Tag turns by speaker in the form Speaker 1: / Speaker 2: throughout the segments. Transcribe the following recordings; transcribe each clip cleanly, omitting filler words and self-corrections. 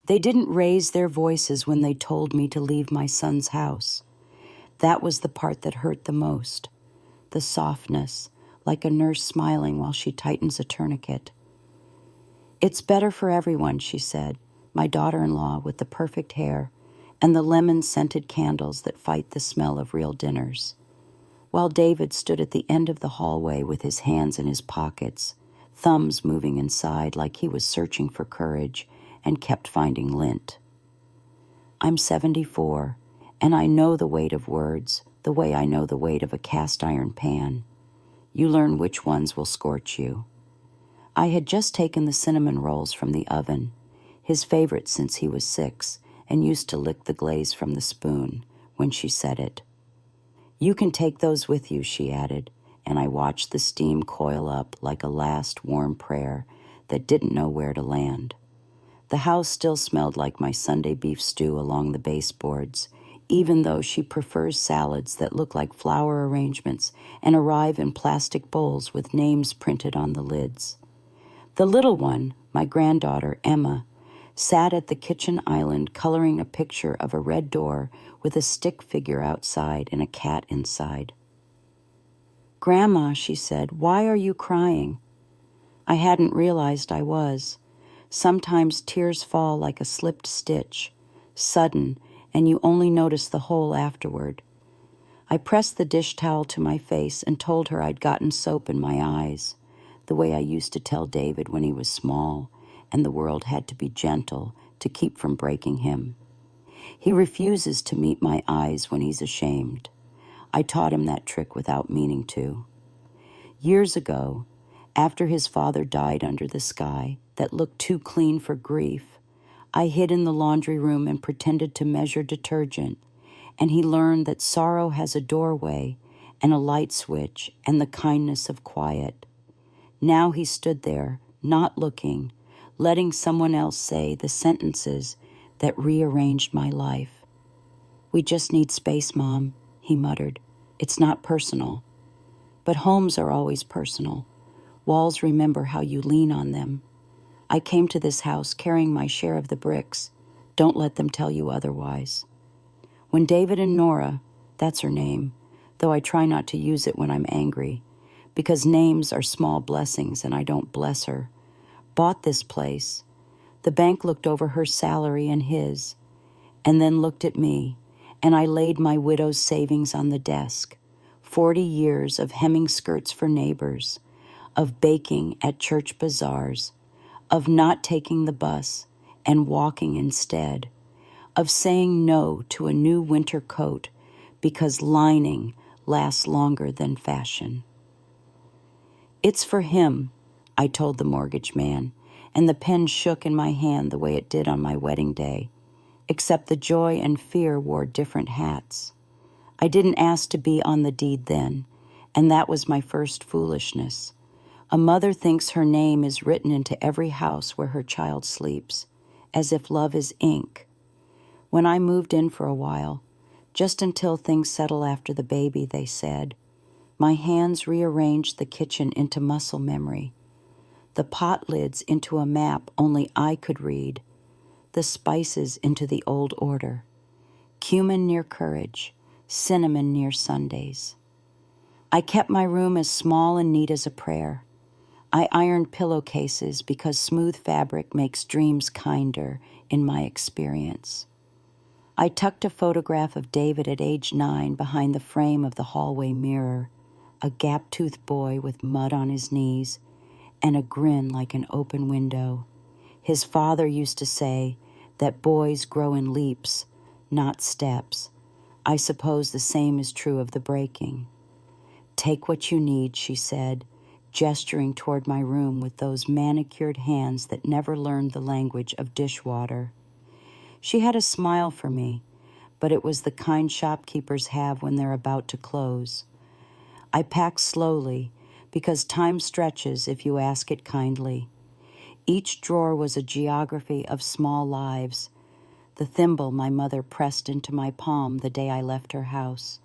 Speaker 1: They didn't raise their voices when they told me to leave my son's house. That was the part that hurt the most. The softness, like a nurse smiling while she tightens a tourniquet. "It's better for everyone," she said, my daughter-in-law with the perfect hair and the lemon-scented candles that fight the smell of real dinners. While David stood at the end of the hallway with his hands in his pockets, thumbs moving inside like he was searching for courage and kept finding lint. I'm 74, and I know the weight of words the way I know the weight of a cast-iron pan. You learn which ones will scorch you. I had just taken the cinnamon rolls from the oven, his favorite since he was 6, and used to lick the glaze from the spoon, when she said it. "You can take those with you," she added, and I watched the steam coil up like a last warm prayer that didn't know where to land. The house still smelled like my Sunday beef stew along the baseboards, even though she prefers salads that look like flower arrangements and arrive in plastic bowls with names printed on the lids. The little one, my granddaughter, Emma, sat at the kitchen island coloring a picture of a red door with a stick figure outside and a cat inside. "Grandma," she said, "why are you crying?" I hadn't realized I was. Sometimes tears fall like a slipped stitch, sudden, and you only notice the hole afterward. I pressed the dish towel to my face and told her I'd gotten soap in my eyes, the way I used to tell David when he was small, and the world had to be gentle to keep from breaking him. He refuses to meet my eyes when he's ashamed. I taught him that trick without meaning to. Years ago, after his father died under the sky that looked too clean for grief, I hid in the laundry room and pretended to measure detergent, and he learned that sorrow has a doorway and a light switch and the kindness of quiet. Now he stood there, not looking, letting someone else say the sentences that rearranged my life. "We just need space, Mom," he muttered. "It's not personal." But homes are always personal. Walls remember how you lean on them. I came to this house carrying my share of the bricks. Don't let them tell you otherwise. When David and Nora, that's her name, though I try not to use it when I'm angry, because names are small blessings and I don't bless her, bought this place, the bank looked over her salary and his, and then looked at me, and I laid my widow's savings on the desk, 40 years of hemming skirts for neighbors, of baking at church bazaars, of not taking the bus and walking instead, of saying no to a new winter coat because lining lasts longer than fashion. "It's for him," I told the mortgage man, and the pen shook in my hand the way it did on my wedding day, except the joy and fear wore different hats. I didn't ask to be on the deed then, and that was my first foolishness. A mother thinks her name is written into every house where her child sleeps, as if love is ink. When I moved in for a while, just until things settle after the baby, they said, my hands rearranged the kitchen into muscle memory, the pot lids into a map only I could read, the spices into the old order, cumin near courage, cinnamon near Sundays. I kept my room as small and neat as a prayer. I ironed pillowcases because smooth fabric makes dreams kinder, in my experience. I tucked a photograph of David at age 9 behind the frame of the hallway mirror, a gap-toothed boy with mud on his knees and a grin like an open window. His father used to say that boys grow in leaps, not steps. I suppose the same is true of the breaking. "Take what you need," she said, gesturing toward my room with those manicured hands that never learned the language of dishwater. She had a smile for me, but it was the kind shopkeepers have when they're about to close. I packed slowly, because time stretches if you ask it kindly. Each drawer was a geography of small lives, the thimble my mother pressed into my palm the day I left her house,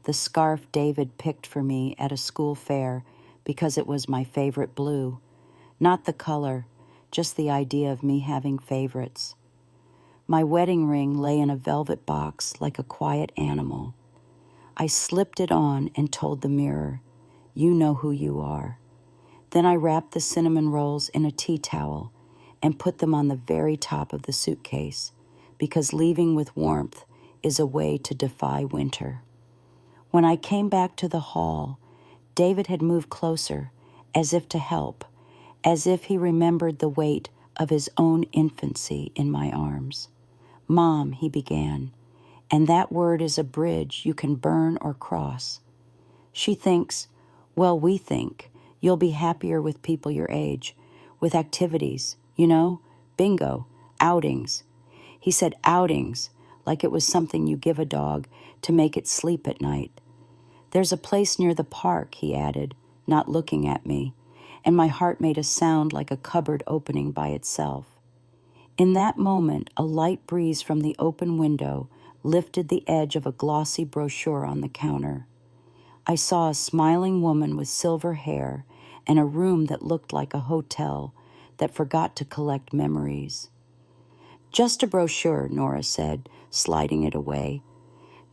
Speaker 1: the scarf David picked for me at a school fair because it was my favorite blue, not the color, just the idea of me having favorites. My wedding ring lay in a velvet box like a quiet animal. I slipped it on and told the mirror, "You know who you are." Then I wrapped the cinnamon rolls in a tea towel and put them on the very top of the suitcase, because leaving with warmth is a way to defy winter. When I came back to the hall, David had moved closer, as if to help, as if he remembered the weight of his own infancy in my arms. "Mom," he began, "and that word is a bridge you can burn or cross. She thinks, well, we think, you'll be happier with people your age, with activities, bingo, outings." He said outings, like it was something you give a dog to make it sleep at night. "There's a place near the park," he added, not looking at me, and my heart made a sound like a cupboard opening by itself. In that moment, a light breeze from the open window lifted the edge of a glossy brochure on the counter. I saw a smiling woman with silver hair and a room that looked like a hotel that forgot to collect memories. "Just a brochure," Nora said, sliding it away.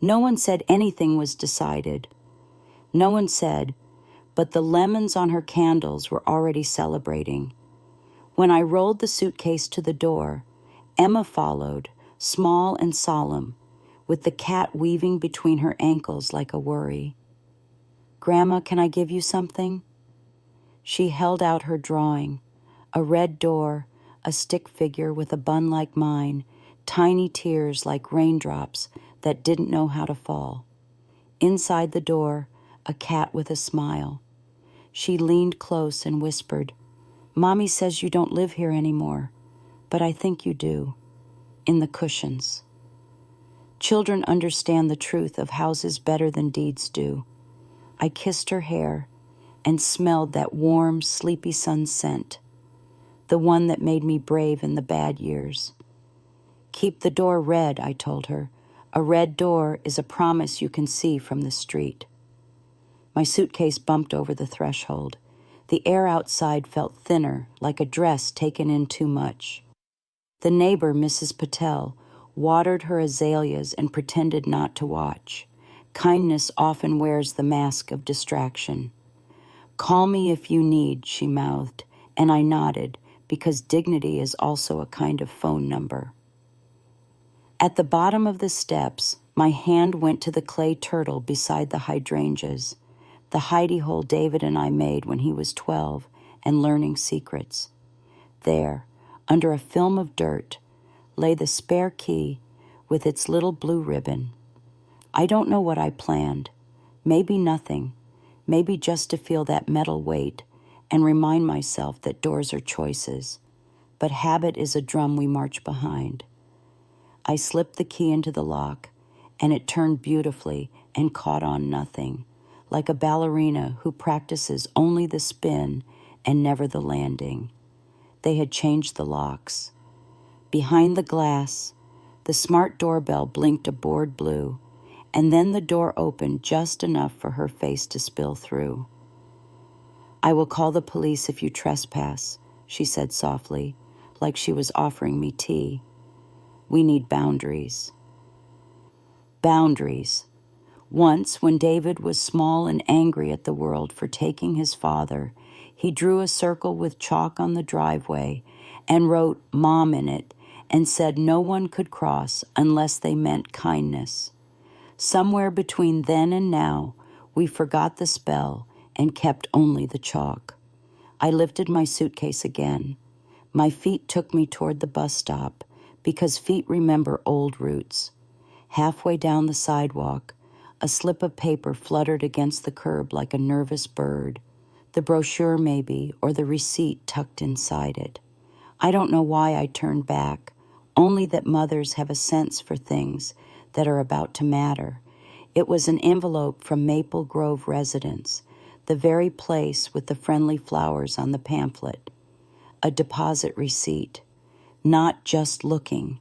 Speaker 1: "No one said anything was decided." No one said, but the lemons on her candles were already celebrating. When I rolled the suitcase to the door, Emma followed, small and solemn, with the cat weaving between her ankles like a worry. "Grandma, can I give you something?" She held out her drawing, a red door, a stick figure with a bun like mine, tiny tears like raindrops that didn't know how to fall. Inside the door, a cat with a smile. She leaned close and whispered, "Mommy says you don't live here anymore, but I think you do, in the cushions." Children understand the truth of houses better than deeds do. I kissed her hair and smelled that warm, sleepy sun scent, the one that made me brave in the bad years. "Keep the door red," I told her. "A red door is a promise you can see from the street." My suitcase bumped over the threshold. The air outside felt thinner, like a dress taken in too much. The neighbor, Mrs. Patel, watered her azaleas and pretended not to watch. Kindness often wears the mask of distraction. "Call me if you need," she mouthed, and I nodded, because dignity is also a kind of phone number. At the bottom of the steps, my hand went to the clay turtle beside the hydrangeas, the hidey-hole David and I made when he was 12 and learning secrets. There, under a film of dirt, lay the spare key with its little blue ribbon. I don't know what I planned. Maybe nothing. Maybe just to feel that metal weight and remind myself that doors are choices. But habit is a drum we march behind. I slipped the key into the lock, and it turned beautifully and caught on nothing, like a ballerina who practices only the spin and never the landing. They had changed the locks. Behind the glass, the smart doorbell blinked a bored blue, and then the door opened just enough for her face to spill through. "I will call the police if you trespass," she said softly, like she was offering me tea. "We need boundaries." Boundaries. Once, when David was small and angry at the world for taking his father, he drew a circle with chalk on the driveway and wrote "Mom" in it and said no one could cross unless they meant kindness. Somewhere between then and now, we forgot the spell and kept only the chalk. I lifted my suitcase again. My feet took me toward the bus stop, because feet remember old routes. Halfway down the sidewalk, a slip of paper fluttered against the curb like a nervous bird. The brochure, maybe, or the receipt tucked inside it. I don't know why I turned back, only that mothers have a sense for things that are about to matter. It was an envelope from Maple Grove residence, the very place with the friendly flowers on the pamphlet. A deposit receipt. Not just looking.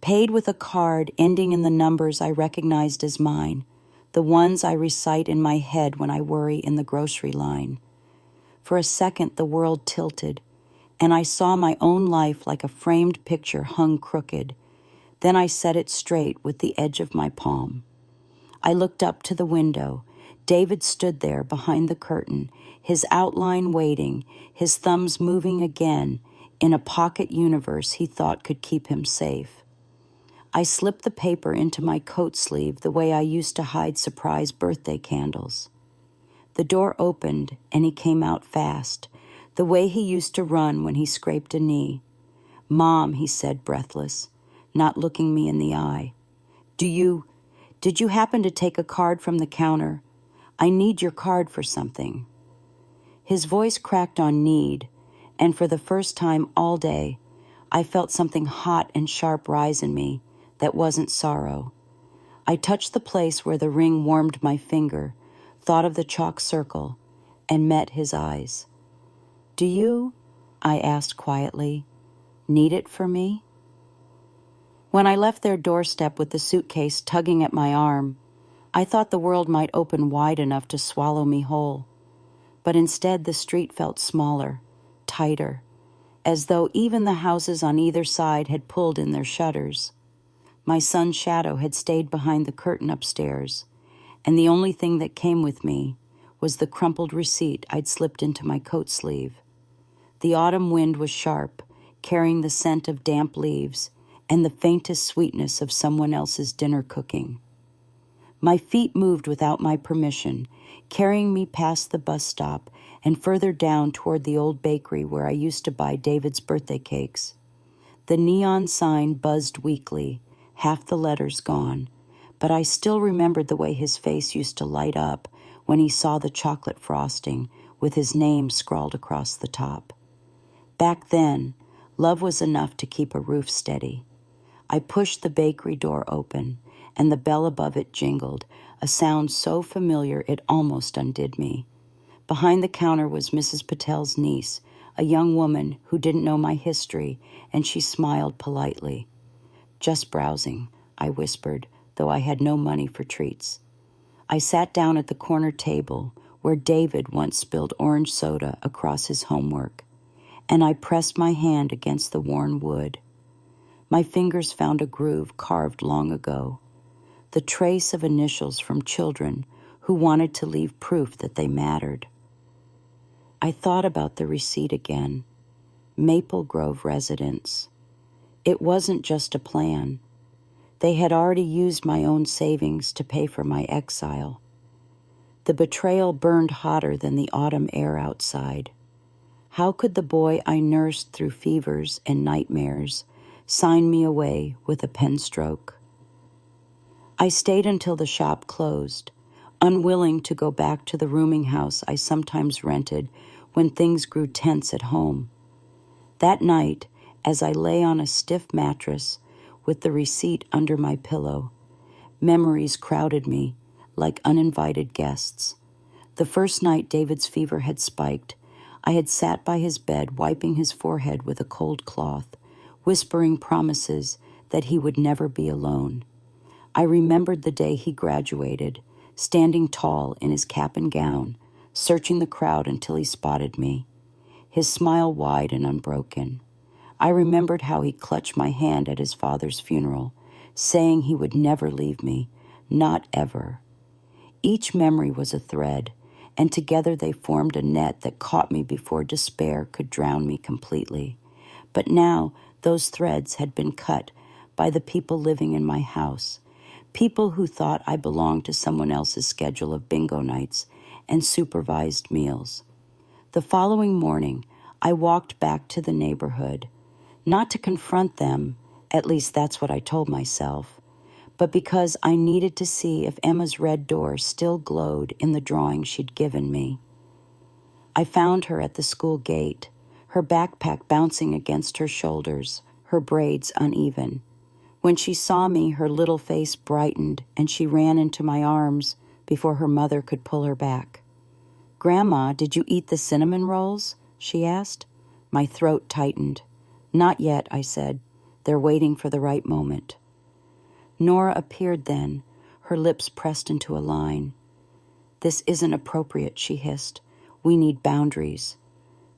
Speaker 1: Paid with a card ending in the numbers I recognized as mine, the ones I recite in my head when I worry in the grocery line. For a second, the world tilted, and I saw my own life like a framed picture hung crooked. Then I set it straight with the edge of my palm. I looked up to the window. David stood there behind the curtain, his outline waiting, his thumbs moving again in a pocket universe he thought could keep him safe. I slipped the paper into my coat sleeve the way I used to hide surprise birthday candles. The door opened and he came out fast, the way he used to run when he scraped a knee. "Mom," he said, breathless, not looking me in the eye. Did you happen to take a card from the counter? I need your card for something." His voice cracked on need, and for the first time all day, I felt something hot and sharp rise in me that wasn't sorrow. I touched the place where the ring warmed my finger, thought of the chalk circle, and met his eyes. "Do you," I asked quietly, "need it for me?" When I left their doorstep with the suitcase tugging at my arm, I thought the world might open wide enough to swallow me whole. But instead the street felt smaller, tighter, as though even the houses on either side had pulled in their shutters. My son's shadow had stayed behind the curtain upstairs, and the only thing that came with me was the crumpled receipt I'd slipped into my coat sleeve. The autumn wind was sharp, carrying the scent of damp leaves and the faintest sweetness of someone else's dinner cooking. My feet moved without my permission, carrying me past the bus stop and further down toward the old bakery where I used to buy David's birthday cakes. The neon sign buzzed weakly, half the letters gone, but I still remembered the way his face used to light up when he saw the chocolate frosting with his name scrawled across the top. Back then, love was enough to keep a roof steady. I pushed the bakery door open, and the bell above it jingled, a sound so familiar it almost undid me. Behind the counter was Mrs. Patel's niece, a young woman who didn't know my history, and she smiled politely. "Just browsing," I whispered, though I had no money for treats. I sat down at the corner table where David once spilled orange soda across his homework, and I pressed my hand against the worn wood. My fingers found a groove carved long ago, the trace of initials from children who wanted to leave proof that they mattered. I thought about the receipt again. Maple Grove residence. It wasn't just a plan. They had already used my own savings to pay for my exile. The betrayal burned hotter than the autumn air outside. How could the boy I nursed through fevers and nightmares sign me away with a pen stroke? I stayed until the shop closed, unwilling to go back to the rooming house I sometimes rented when things grew tense at home. That night, as I lay on a stiff mattress with the receipt under my pillow, memories crowded me like uninvited guests. The first night David's fever had spiked, I had sat by his bed wiping his forehead with a cold cloth, whispering promises that he would never be alone. I remembered the day he graduated, standing tall in his cap and gown, searching the crowd until he spotted me, his smile wide and unbroken. I remembered how he clutched my hand at his father's funeral, saying he would never leave me, not ever. Each memory was a thread, and together they formed a net that caught me before despair could drown me completely. But now those threads had been cut by the people living in my house, people who thought I belonged to someone else's schedule of bingo nights and supervised meals. The following morning, I walked back to the neighborhood, not to confront them, at least that's what I told myself, but because I needed to see if Emma's red door still glowed in the drawing she'd given me. I found her at the school gate, her backpack bouncing against her shoulders, her braids uneven. When she saw me, her little face brightened, and she ran into my arms before her mother could pull her back. "Grandma, did you eat the cinnamon rolls?" she asked. My throat tightened. "Not yet," I said. "They're waiting for the right moment." Nora appeared then, her lips pressed into a line. "This isn't appropriate," she hissed. "We need boundaries."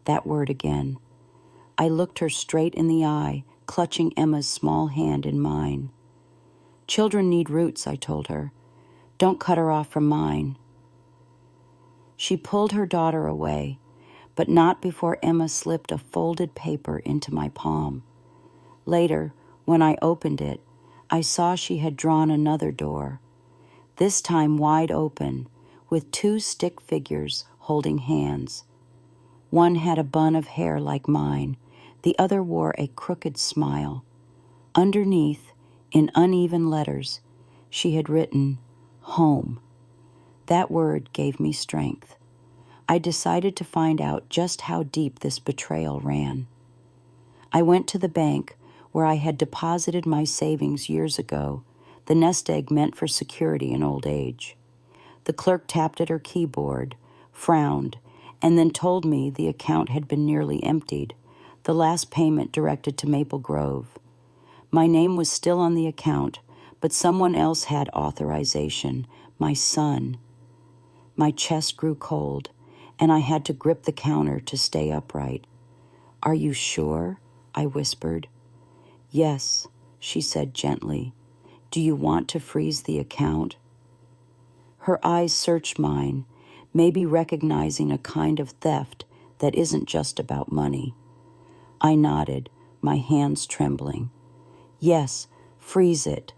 Speaker 1: That word again. I looked her straight in the eye, clutching Emma's small hand in mine. Children need roots, I told her. Don't cut her off from mine. She pulled her daughter away, but not before Emma slipped a folded paper into my palm. Later, when I opened it, I saw she had drawn another door, this time wide open, with 2 stick figures holding hands. One had a bun of hair like mine, the other wore a crooked smile. Underneath, in uneven letters, she had written, "Home." That word gave me strength. I decided to find out just how deep this betrayal ran. I went to the bank where I had deposited my savings years ago, the nest egg meant for security in old age. The clerk tapped at her keyboard, frowned, and then told me the account had been nearly emptied, the last payment directed to Maple Grove. My name was still on the account, but someone else had authorization, my son. My chest grew cold, and I had to grip the counter to stay upright. "Are you sure?" I whispered. "Yes," she said gently. "Do you want to freeze the account?" Her eyes searched mine, maybe recognizing a kind of theft that isn't just about money. I nodded, my hands trembling. "Yes, freeze it."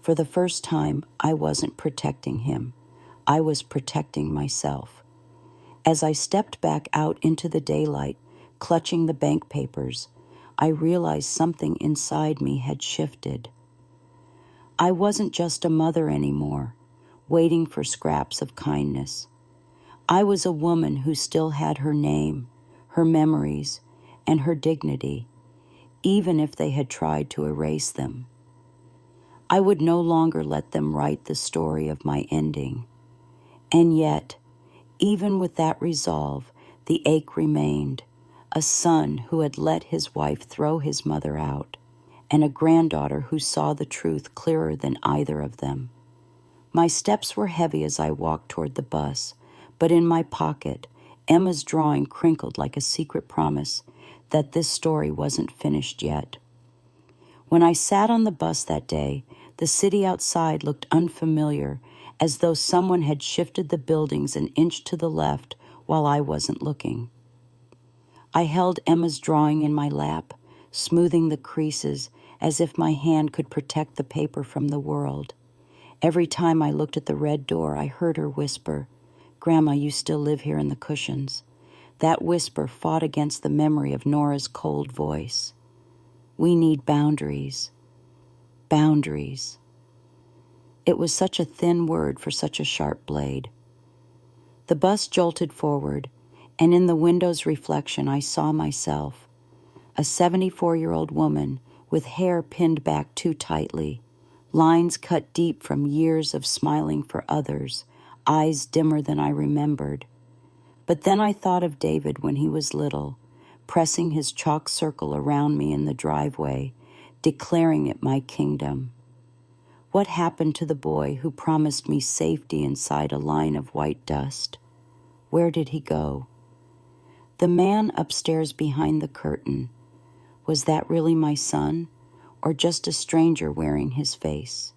Speaker 1: For the first time, I wasn't protecting him. I was protecting myself. As I stepped back out into the daylight, clutching the bank papers, I realized something inside me had shifted. I wasn't just a mother anymore, waiting for scraps of kindness. I was a woman who still had her name, her memories, and her dignity, even if they had tried to erase them. I would no longer let them write the story of my ending. And yet, even with that resolve, the ache remained. A son who had let his wife throw his mother out, and a granddaughter who saw the truth clearer than either of them. My steps were heavy as I walked toward the bus, but in my pocket, Emma's drawing crinkled like a secret promise that this story wasn't finished yet. When I sat on the bus that day, the city outside looked unfamiliar, as though someone had shifted the buildings an inch to the left while I wasn't looking. I held Emma's drawing in my lap, smoothing the creases as if my hand could protect the paper from the world. Every time I looked at the red door, I heard her whisper, "Grandma, you still live here in the cushions." That whisper fought against the memory of Nora's cold voice. We need boundaries. Boundaries. It was such a thin word for such a sharp blade. The bus jolted forward, and in the window's reflection I saw myself, a 74-year-old woman with hair pinned back too tightly, lines cut deep from years of smiling for others, eyes dimmer than I remembered. But then I thought of David when he was little, pressing his chalk circle around me in the driveway, declaring it my kingdom. What happened to the boy who promised me safety inside a line of white dust? Where did he go? The man upstairs behind the curtain, was that really my son, or just a stranger wearing his face?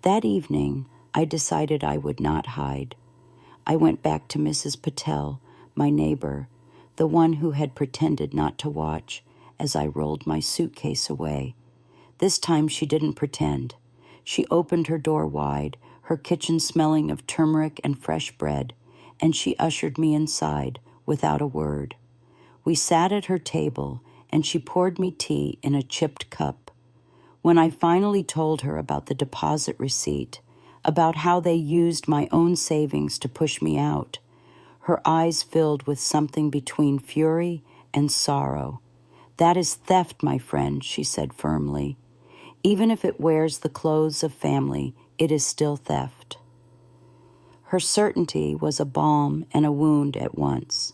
Speaker 1: That evening, I decided I would not hide. I went back to Mrs. Patel, my neighbor, the one who had pretended not to watch as I rolled my suitcase away. This time she didn't pretend. She opened her door wide, her kitchen smelling of turmeric and fresh bread, and she ushered me inside without a word. We sat at her table, and she poured me tea in a chipped cup. When I finally told her about the deposit receipt, about how they used my own savings to push me out, her eyes filled with something between fury and sorrow. "That is theft, my friend," she said firmly. "Even if it wears the clothes of family, it is still theft." Her certainty was a balm and a wound at once.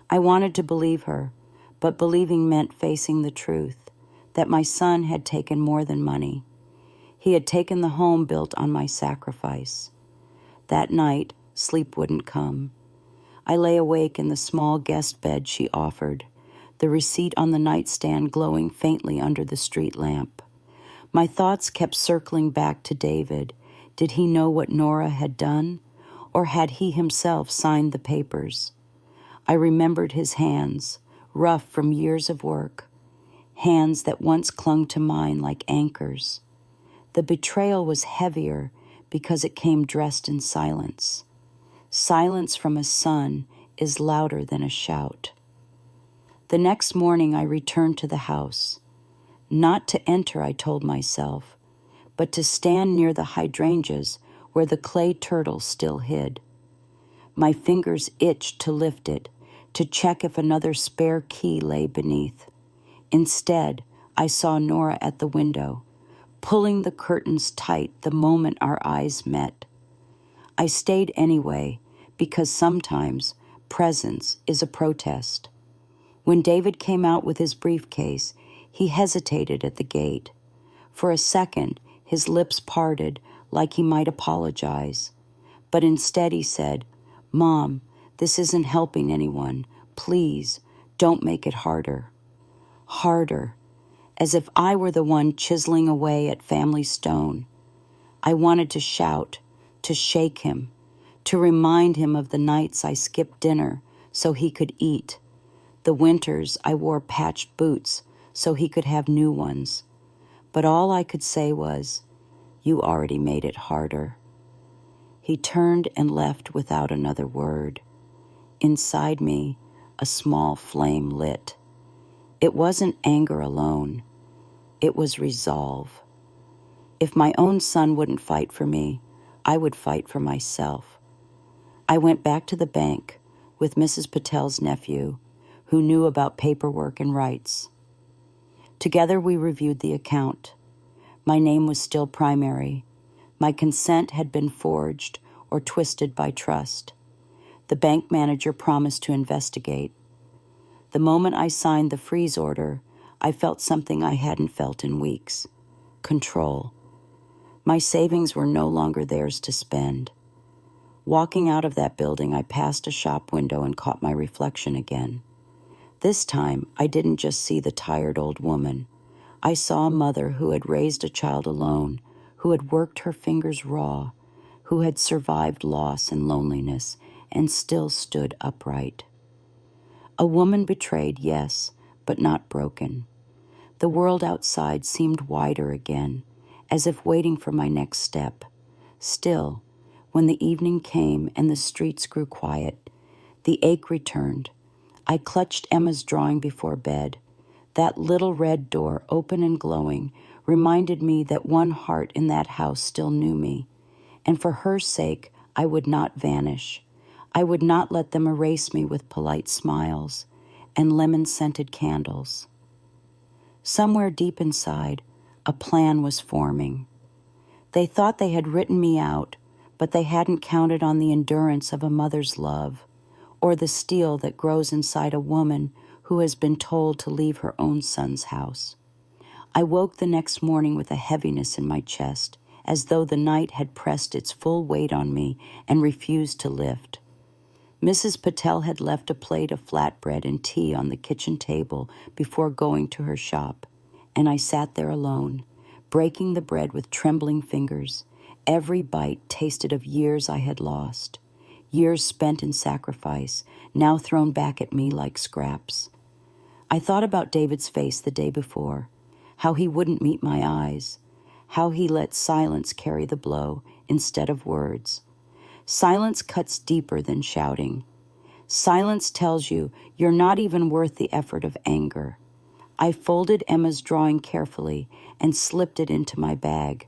Speaker 1: I wanted to believe her, but believing meant facing the truth, that my son had taken more than money. He had taken the home built on my sacrifice. That night, sleep wouldn't come. I lay awake in the small guest bed she offered, the receipt on the nightstand glowing faintly under the street lamp. My thoughts kept circling back to David. Did he know what Nora had done? Or had he himself signed the papers? I remembered his hands, rough from years of work, hands that once clung to mine like anchors. The betrayal was heavier because it came dressed in silence. Silence from a son is louder than a shout. The next morning I returned to the house. Not to enter, I told myself, but to stand near the hydrangeas where the clay turtle still hid. My fingers itched to lift it, to check if another spare key lay beneath. Instead, I saw Nora at the window, pulling the curtains tight the moment our eyes met. I stayed anyway, because sometimes presence is a protest. When David came out with his briefcase, he hesitated at the gate. For a second, his lips parted like he might apologize. But instead he said, "Mom, this isn't helping anyone. Please, don't make it harder." Harder, as if I were the one chiseling away at family stone. I wanted to shout, to shake him, to remind him of the nights I skipped dinner so he could eat, the winters I wore patched boots so he could have new ones. But all I could say was, "You already made it harder." He turned and left without another word. Inside me, a small flame lit. It wasn't anger alone. It was resolve. If my own son wouldn't fight for me, I would fight for myself. I went back to the bank with Mrs. Patel's nephew, who knew about paperwork and rights. Together we reviewed the account. My name was still primary. My consent had been forged or twisted by trust. The bank manager promised to investigate. The moment I signed the freeze order, I felt something I hadn't felt in weeks: control. My savings were no longer theirs to spend. Walking out of that building, I passed a shop window and caught my reflection again. This time, I didn't just see the tired old woman. I saw a mother who had raised a child alone, who had worked her fingers raw, who had survived loss and loneliness, and still stood upright. A woman betrayed, yes, but not broken. The world outside seemed wider again, as if waiting for my next step. Still, when the evening came and the streets grew quiet, the ache returned. I clutched Emma's drawing before bed. That little red door, open and glowing, reminded me that one heart in that house still knew me, and for her sake I would not vanish. I would not let them erase me with polite smiles and lemon-scented candles. Somewhere deep inside, a plan was forming. They thought they had written me out, but they hadn't counted on the endurance of a mother's love, or the steel that grows inside a woman who has been told to leave her own son's house. I woke the next morning with a heaviness in my chest, as though the night had pressed its full weight on me and refused to lift. Mrs. Patel had left a plate of flatbread and tea on the kitchen table before going to her shop, and I sat there alone, breaking the bread with trembling fingers. Every bite tasted of years I had lost, years spent in sacrifice, now thrown back at me like scraps. I thought about David's face the day before, how he wouldn't meet my eyes, how he let silence carry the blow instead of words. Silence cuts deeper than shouting. Silence tells you you're not even worth the effort of anger. I folded Emma's drawing carefully and slipped it into my bag.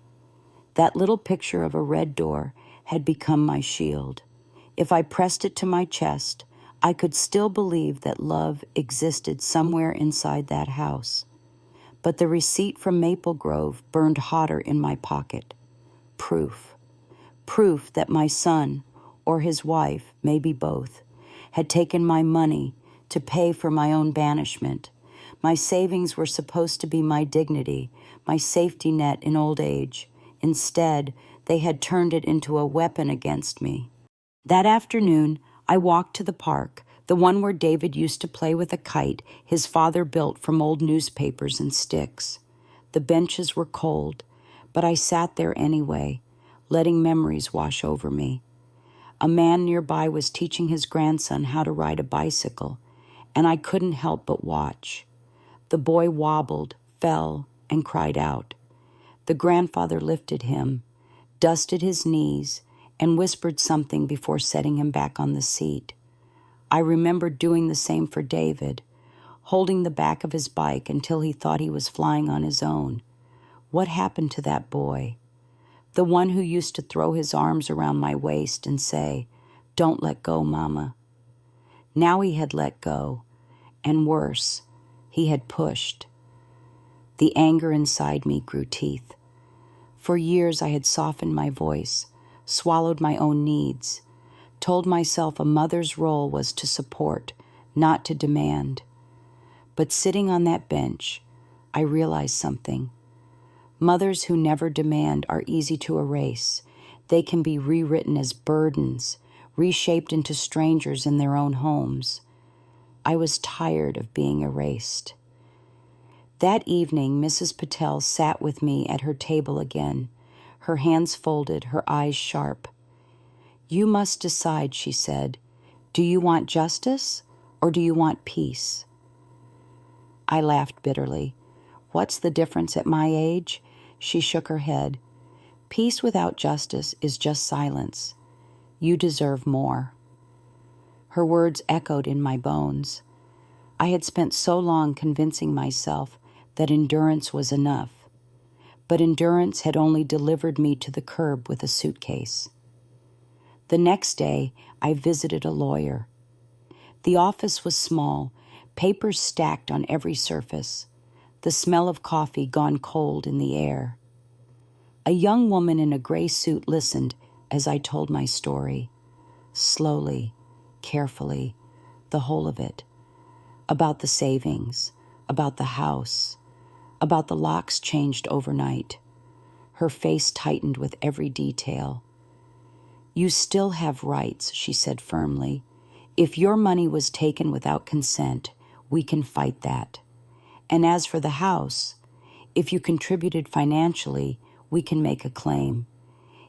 Speaker 1: That little picture of a red door had become my shield. If I pressed it to my chest, I could still believe that love existed somewhere inside that house. But the receipt from Maple Grove burned hotter in my pocket. Proof. Proof that my son, or his wife, maybe both, had taken my money to pay for my own banishment. My savings were supposed to be my dignity, my safety net in old age. Instead, they had turned it into a weapon against me. That afternoon, I walked to the park, the one where David used to play with a kite his father built from old newspapers and sticks. The benches were cold, but I sat there anyway, letting memories wash over me. A man nearby was teaching his grandson how to ride a bicycle, and I couldn't help but watch. The boy wobbled, fell, and cried out. The grandfather lifted him, dusted his knees, and whispered something before setting him back on the seat. I remembered doing the same for David, holding the back of his bike until he thought he was flying on his own. What happened to that boy? The one who used to throw his arms around my waist and say, "Don't let go, Mama." Now he had let go, and worse, he had pushed. The anger inside me grew teeth. For years I had softened my voice, swallowed my own needs, told myself a mother's role was to support, not to demand. But sitting on that bench, I realized something. Mothers who never demand are easy to erase. They can be rewritten as burdens, reshaped into strangers in their own homes. I was tired of being erased. That evening, Mrs. Patel sat with me at her table again, her hands folded, her eyes sharp. "You must decide," she said. "Do you want justice or do you want peace?" I laughed bitterly. "What's the difference at my age?" She shook her head. "Peace without justice is just silence. You deserve more." Her words echoed in my bones. I had spent so long convincing myself that endurance was enough, but endurance had only delivered me to the curb with a suitcase. The next day, I visited a lawyer. The office was small, papers stacked on every surface, the smell of coffee gone cold in the air. A young woman in a gray suit listened as I told my story, slowly, carefully, the whole of it, about the savings, about the house, about the locks changed overnight. Her face tightened with every detail. "You still have rights," she said firmly. "If your money was taken without consent, we can fight that. And as for the house, if you contributed financially, we can make a claim.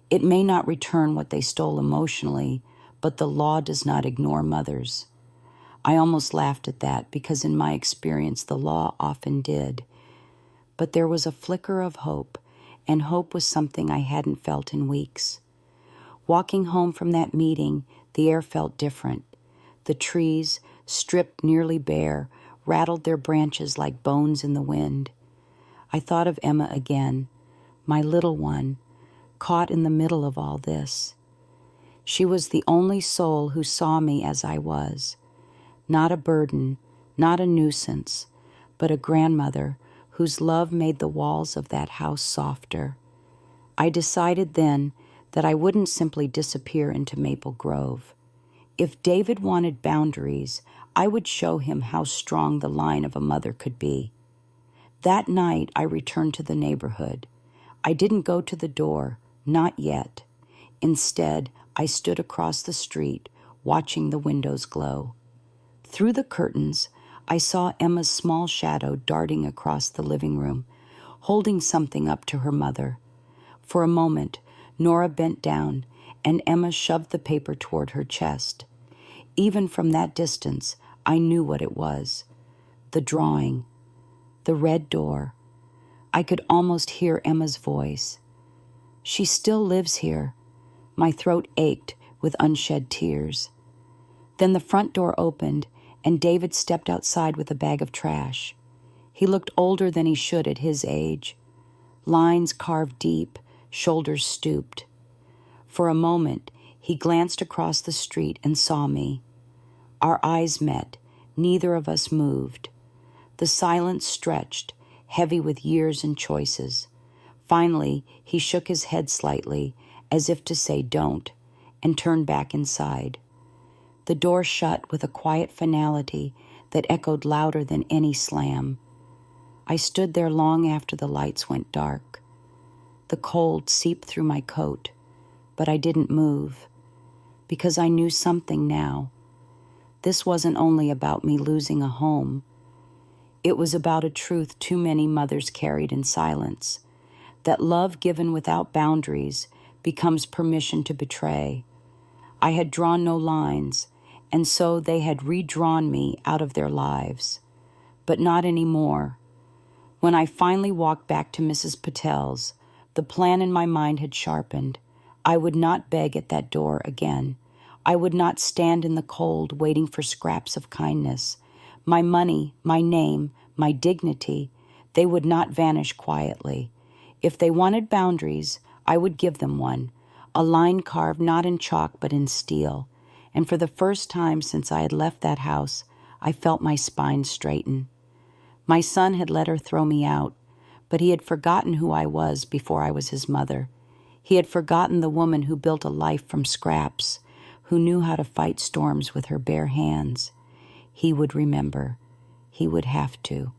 Speaker 1: It may not return what they stole emotionally, but the law does not ignore mothers." I almost laughed at that because in my experience the law often did. But there was a flicker of hope, and hope was something I hadn't felt in weeks. Walking home from that meeting, the air felt different. The trees, stripped nearly bare, rattled their branches like bones in the wind. I thought of Emma again, my little one, caught in the middle of all this. She was the only soul who saw me as I was, not a burden, not a nuisance, but a grandmother whose love made the walls of that house softer. I decided then that I wouldn't simply disappear into Maple Grove. If David wanted boundaries, I would show him how strong the line of a mother could be. That night, I returned to the neighborhood. I didn't go to the door, not yet. Instead, I stood across the street, watching the windows glow. Through the curtains, I saw Emma's small shadow darting across the living room, holding something up to her mother. For a moment, Nora bent down, and Emma shoved the paper toward her chest. Even from that distance, I knew what it was. The drawing. The red door. I could almost hear Emma's voice. "She still lives here." My throat ached with unshed tears. Then the front door opened, and David stepped outside with a bag of trash. He looked older than he should at his age. Lines carved deep, shoulders stooped. For a moment, he glanced across the street and saw me. Our eyes met. Neither of us moved. The silence stretched, heavy with years and choices. Finally, he shook his head slightly, as if to say don't, and turned back inside. The door shut with a quiet finality that echoed louder than any slam. I stood there long after the lights went dark. The cold seeped through my coat, but I didn't move, because I knew something now. This wasn't only about me losing a home. It was about a truth too many mothers carried in silence, that love given without boundaries becomes permission to betray. I had drawn no lines, and so they had redrawn me out of their lives. But not anymore. When I finally walked back to Mrs. Patel's, the plan in my mind had sharpened. I would not beg at that door again. I would not stand in the cold waiting for scraps of kindness. My money, my name, my dignity, they would not vanish quietly. If they wanted boundaries, I would give them one, a line carved not in chalk but in steel. And for the first time since I had left that house, I felt my spine straighten. My son had let her throw me out, but he had forgotten who I was before I was his mother. He had forgotten the woman who built a life from scraps, who knew how to fight storms with her bare hands. He would remember. He would have to.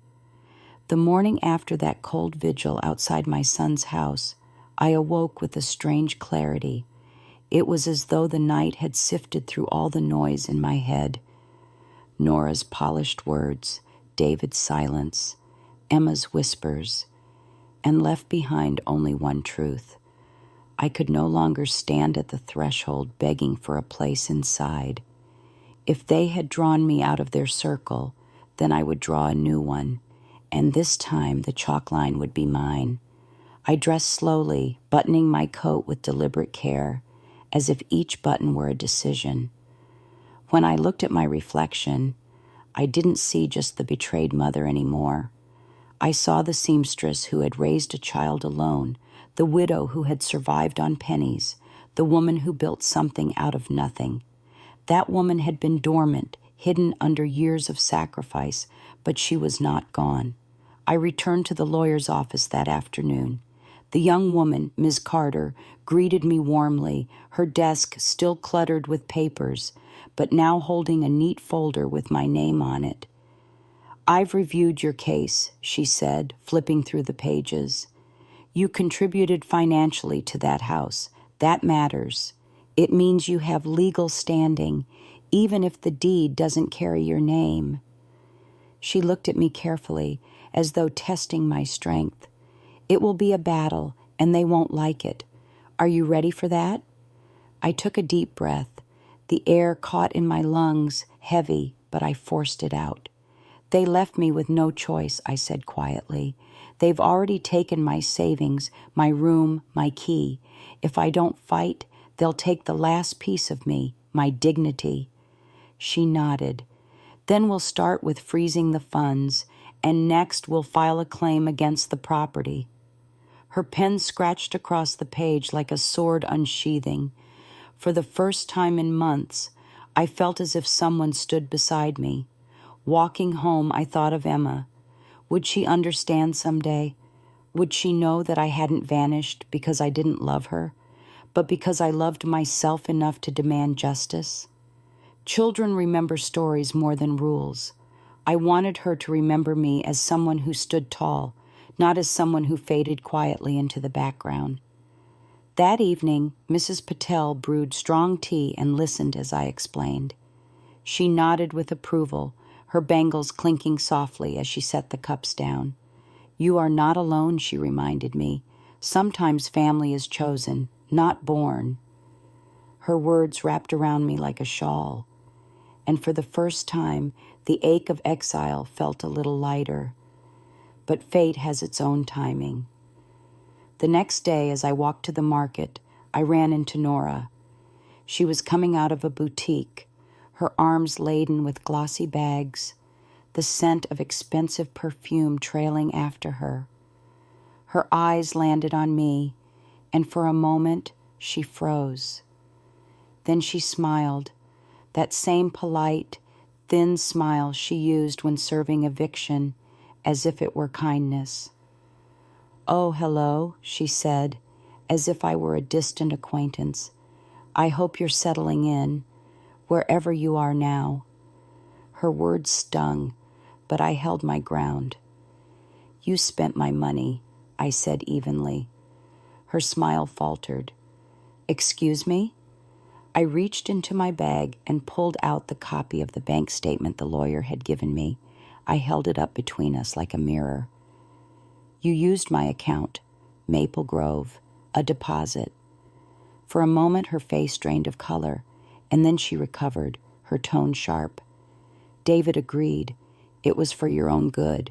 Speaker 1: The morning after that cold vigil outside my son's house, I awoke with a strange clarity. It was as though the night had sifted through all the noise in my head. Nora's polished words, David's silence, Emma's whispers, and left behind only one truth. I could no longer stand at the threshold begging for a place inside. If they had drawn me out of their circle, then I would draw a new one, and this time the chalk line would be mine. I dressed slowly, buttoning my coat with deliberate care, as if each button were a decision. When I looked at my reflection, I didn't see just the betrayed mother anymore. I saw the seamstress who had raised a child alone, the widow who had survived on pennies, the woman who built something out of nothing. That woman had been dormant, hidden under years of sacrifice, but she was not gone. I returned to the lawyer's office that afternoon. The young woman, Ms. Carter, greeted me warmly, her desk still cluttered with papers, but now holding a neat folder with my name on it. "I've reviewed your case," she said, flipping through the pages. "You contributed financially to that house. That matters. It means you have legal standing, even if the deed doesn't carry your name." She looked at me carefully, as though testing my strength. "It will be a battle, and they won't like it. Are you ready for that?" I took a deep breath. The air caught in my lungs, heavy, but I forced it out. "They left me with no choice," I said quietly. "They've already taken my savings, my room, my key. If I don't fight, they'll take the last piece of me, my dignity." She nodded. "Then we'll start with freezing the funds, and next we'll file a claim against the property." Her pen scratched across the page like a sword unsheathing. For the first time in months, I felt as if someone stood beside me. Walking home, I thought of Emma. Would she understand someday? Would she know that I hadn't vanished because I didn't love her, but because I loved myself enough to demand justice? Children remember stories more than rules. I wanted her to remember me as someone who stood tall, not as someone who faded quietly into the background. That evening, Mrs. Patel brewed strong tea and listened as I explained. She nodded with approval, her bangles clinking softly as she set the cups down. "You are not alone," she reminded me. "Sometimes family is chosen, not born." Her words wrapped around me like a shawl, and for the first time, the ache of exile felt a little lighter. But fate has its own timing. The next day, as I walked to the market, I ran into Nora. She was coming out of a boutique, her arms laden with glossy bags, the scent of expensive perfume trailing after her. Her eyes landed on me, and for a moment she froze. Then she smiled, that same polite, thin smile she used when serving eviction, as if it were kindness. "Oh, hello," she said, as if I were a distant acquaintance. "I hope you're settling in, wherever you are now." Her words stung, but I held my ground. "You spent my money," I said evenly. Her smile faltered. "Excuse me?" I reached into my bag and pulled out the copy of the bank statement the lawyer had given me. I held it up between us like a mirror. You used my account, Maple Grove, a deposit. For a moment her face drained of color, and then she recovered, her tone sharp. David agreed. It was for your own good.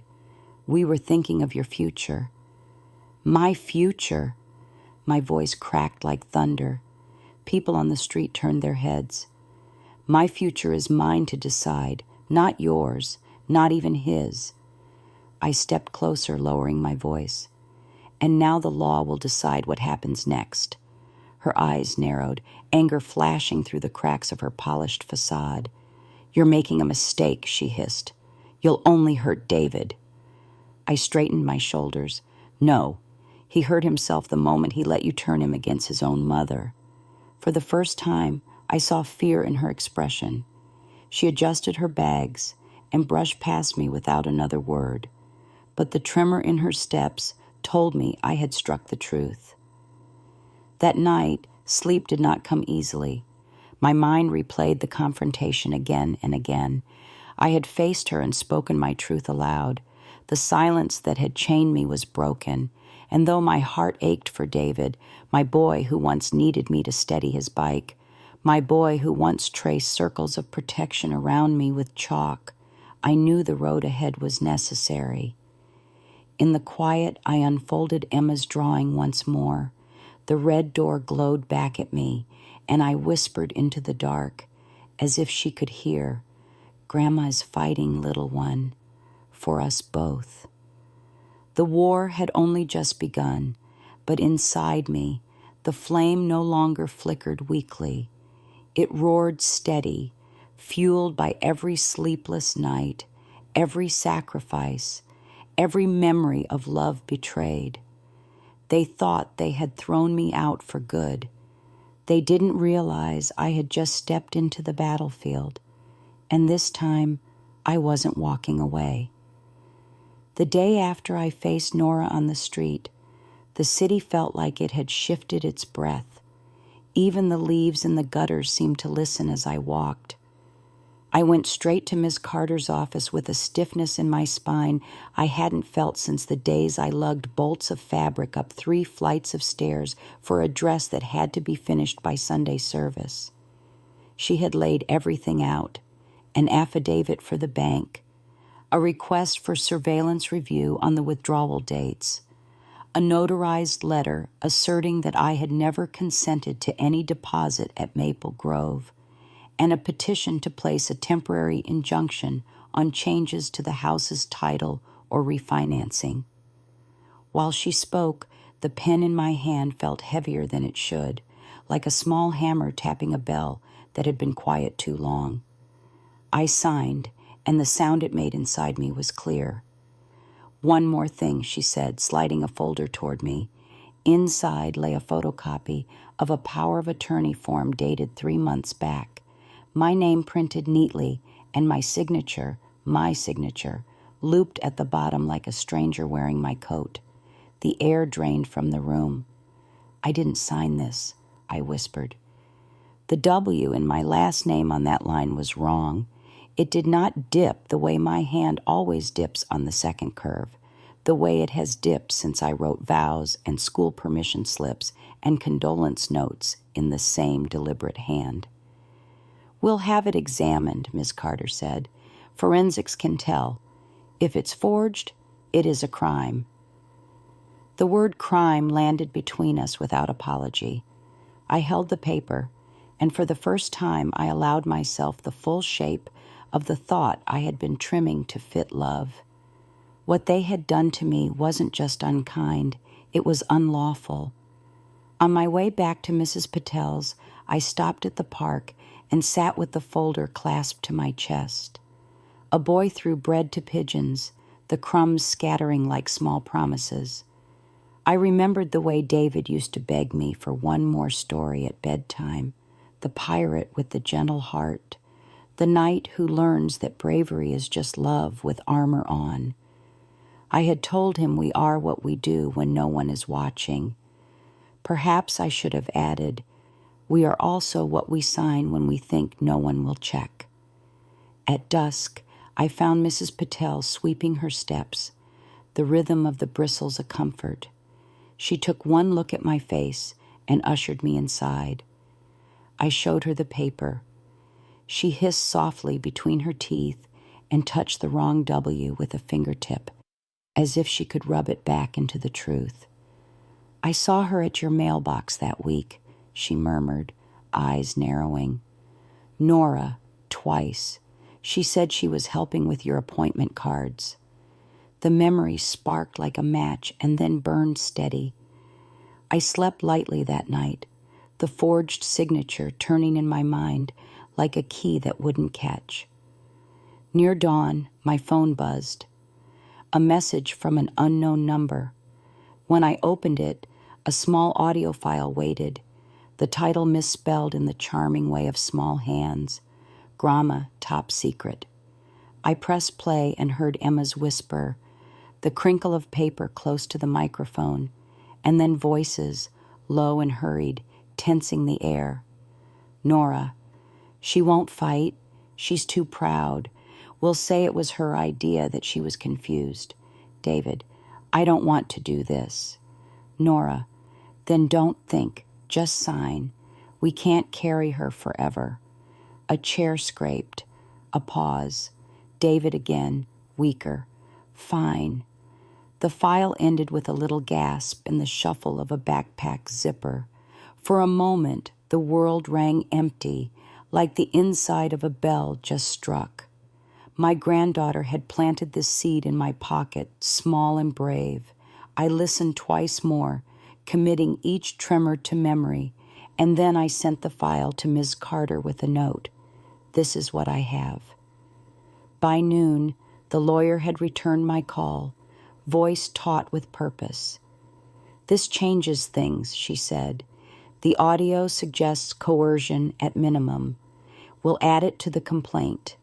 Speaker 1: We were thinking of your future. My future? My voice cracked like thunder. People on the street turned their heads. My future is mine to decide, not yours, not even his. I stepped closer, lowering my voice. And now the law will decide what happens next. Her eyes narrowed, anger flashing through the cracks of her polished facade. You're making a mistake, she hissed. You'll only hurt David. I straightened my shoulders. No, he hurt himself the moment he let you turn him against his own mother. For the first time, I saw fear in her expression. She adjusted her bags and brushed past me without another word. But the tremor in her steps told me I had struck the truth. That night, sleep did not come easily. My mind replayed the confrontation again and again. I had faced her and spoken my truth aloud. The silence that had chained me was broken, and though my heart ached for David, my boy who once needed me to steady his bike, my boy who once traced circles of protection around me with chalk, I knew the road ahead was necessary. In the quiet, I unfolded Emma's drawing once more. The red door glowed back at me, and I whispered into the dark, as if she could hear, Grandma's fighting, little one, for us both. The war had only just begun, but inside me, the flame no longer flickered weakly. It roared steady, fueled by every sleepless night, every sacrifice, every memory of love betrayed. They thought they had thrown me out for good. They didn't realize I had just stepped into the battlefield, and this time I wasn't walking away. The day after I faced Nora on the street, the city felt like it had shifted its breath. Even the leaves in the gutters seemed to listen as I walked. I went straight to Miss Carter's office with a stiffness in my spine I hadn't felt since the days I lugged bolts of fabric up 3 flights of stairs for a dress that had to be finished by Sunday service. She had laid everything out: an affidavit for the bank, a request for surveillance review on the withdrawal dates, a notarized letter asserting that I had never consented to any deposit at Maple Grove, and a petition to place a temporary injunction on changes to the house's title or refinancing. While she spoke, the pen in my hand felt heavier than it should, like a small hammer tapping a bell that had been quiet too long. I signed, and the sound it made inside me was clear. One more thing, she said, sliding a folder toward me. Inside lay a photocopy of a power of attorney form dated 3 months back. My name printed neatly, and my signature, looped at the bottom like a stranger wearing my coat. The air drained from the room. I didn't sign this, I whispered. The W in my last name on that line was wrong. It did not dip the way my hand always dips on the second curve, the way it has dipped since I wrote vows and school permission slips and condolence notes in the same deliberate hand. We'll have it examined, Miss Carter said. Forensics can tell. If it's forged, it is a crime. The word crime landed between us without apology. I held the paper, and for the first time I allowed myself the full shape of the thought I had been trimming to fit love. What they had done to me wasn't just unkind, it was unlawful. On my way back to Mrs. Patel's, I stopped at the park and sat with the folder clasped to my chest. A boy threw bread to pigeons, the crumbs scattering like small promises. I remembered the way David used to beg me for one more story at bedtime, the pirate with the gentle heart, the knight who learns that bravery is just love with armor on. I had told him we are what we do when no one is watching. Perhaps I should have added, we are also what we sign when we think no one will check. At dusk, I found Mrs. Patel sweeping her steps, the rhythm of the bristles a comfort. She took one look at my face and ushered me inside. I showed her the paper. She hissed softly between her teeth and touched the wrong W with a fingertip, as if she could rub it back into the truth. I saw her at your mailbox that week, she murmured, eyes narrowing. Nora, twice. She said she was helping with your appointment cards. The memory sparked like a match and then burned steady. I slept lightly that night, the forged signature turning in my mind like a key that wouldn't catch. Near dawn, my phone buzzed. A message from an unknown number. When I opened it, a small audio file waited, the title misspelled in the charming way of small hands. Grama, top secret. I pressed play and heard Emma's whisper, the crinkle of paper close to the microphone, and then voices, low and hurried, tensing the air. Nora, she won't fight. She's too proud. We'll say it was her idea that she was confused. David, I don't want to do this. Nora, then don't think, just sign. We can't carry her forever. A chair scraped. A pause. David again, weaker. Fine. The file ended with a little gasp and the shuffle of a backpack zipper. For a moment, the world rang empty, like the inside of a bell just struck. My granddaughter had planted this seed in my pocket, small and brave. I listened twice more, committing each tremor to memory, and then I sent the file to Ms. Carter with a note. This is what I have. By noon, the lawyer had returned my call, voice taut with purpose. This changes things, she said. The audio suggests coercion at minimum. We'll add it to the complaint.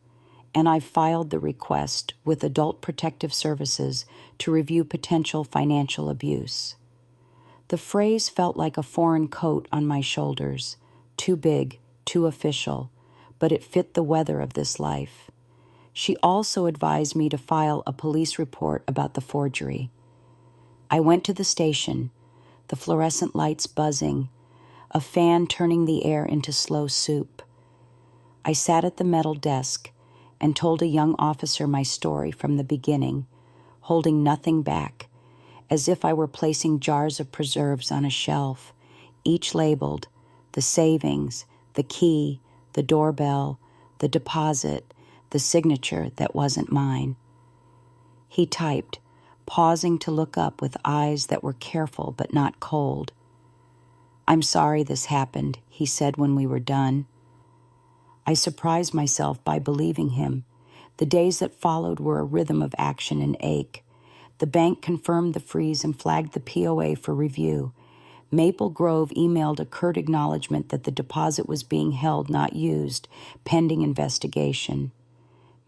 Speaker 1: And I've filed the request with Adult Protective Services to review potential financial abuse. The phrase felt like a foreign coat on my shoulders, too big, too official, but it fit the weather of this life. She also advised me to file a police report about the forgery. I went to the station, the fluorescent lights buzzing, a fan turning the air into slow soup. I sat at the metal desk and told a young officer my story from the beginning, holding nothing back, as if I were placing jars of preserves on a shelf, each labeled, the savings, the key, the doorbell, the deposit, the signature that wasn't mine. He typed, pausing to look up with eyes that were careful but not cold. I'm sorry this happened, he said when we were done. I surprised myself by believing him. The days that followed were a rhythm of action and ache. The bank confirmed the freeze and flagged the POA for review. Maple Grove emailed a curt acknowledgement that the deposit was being held, not used, pending investigation.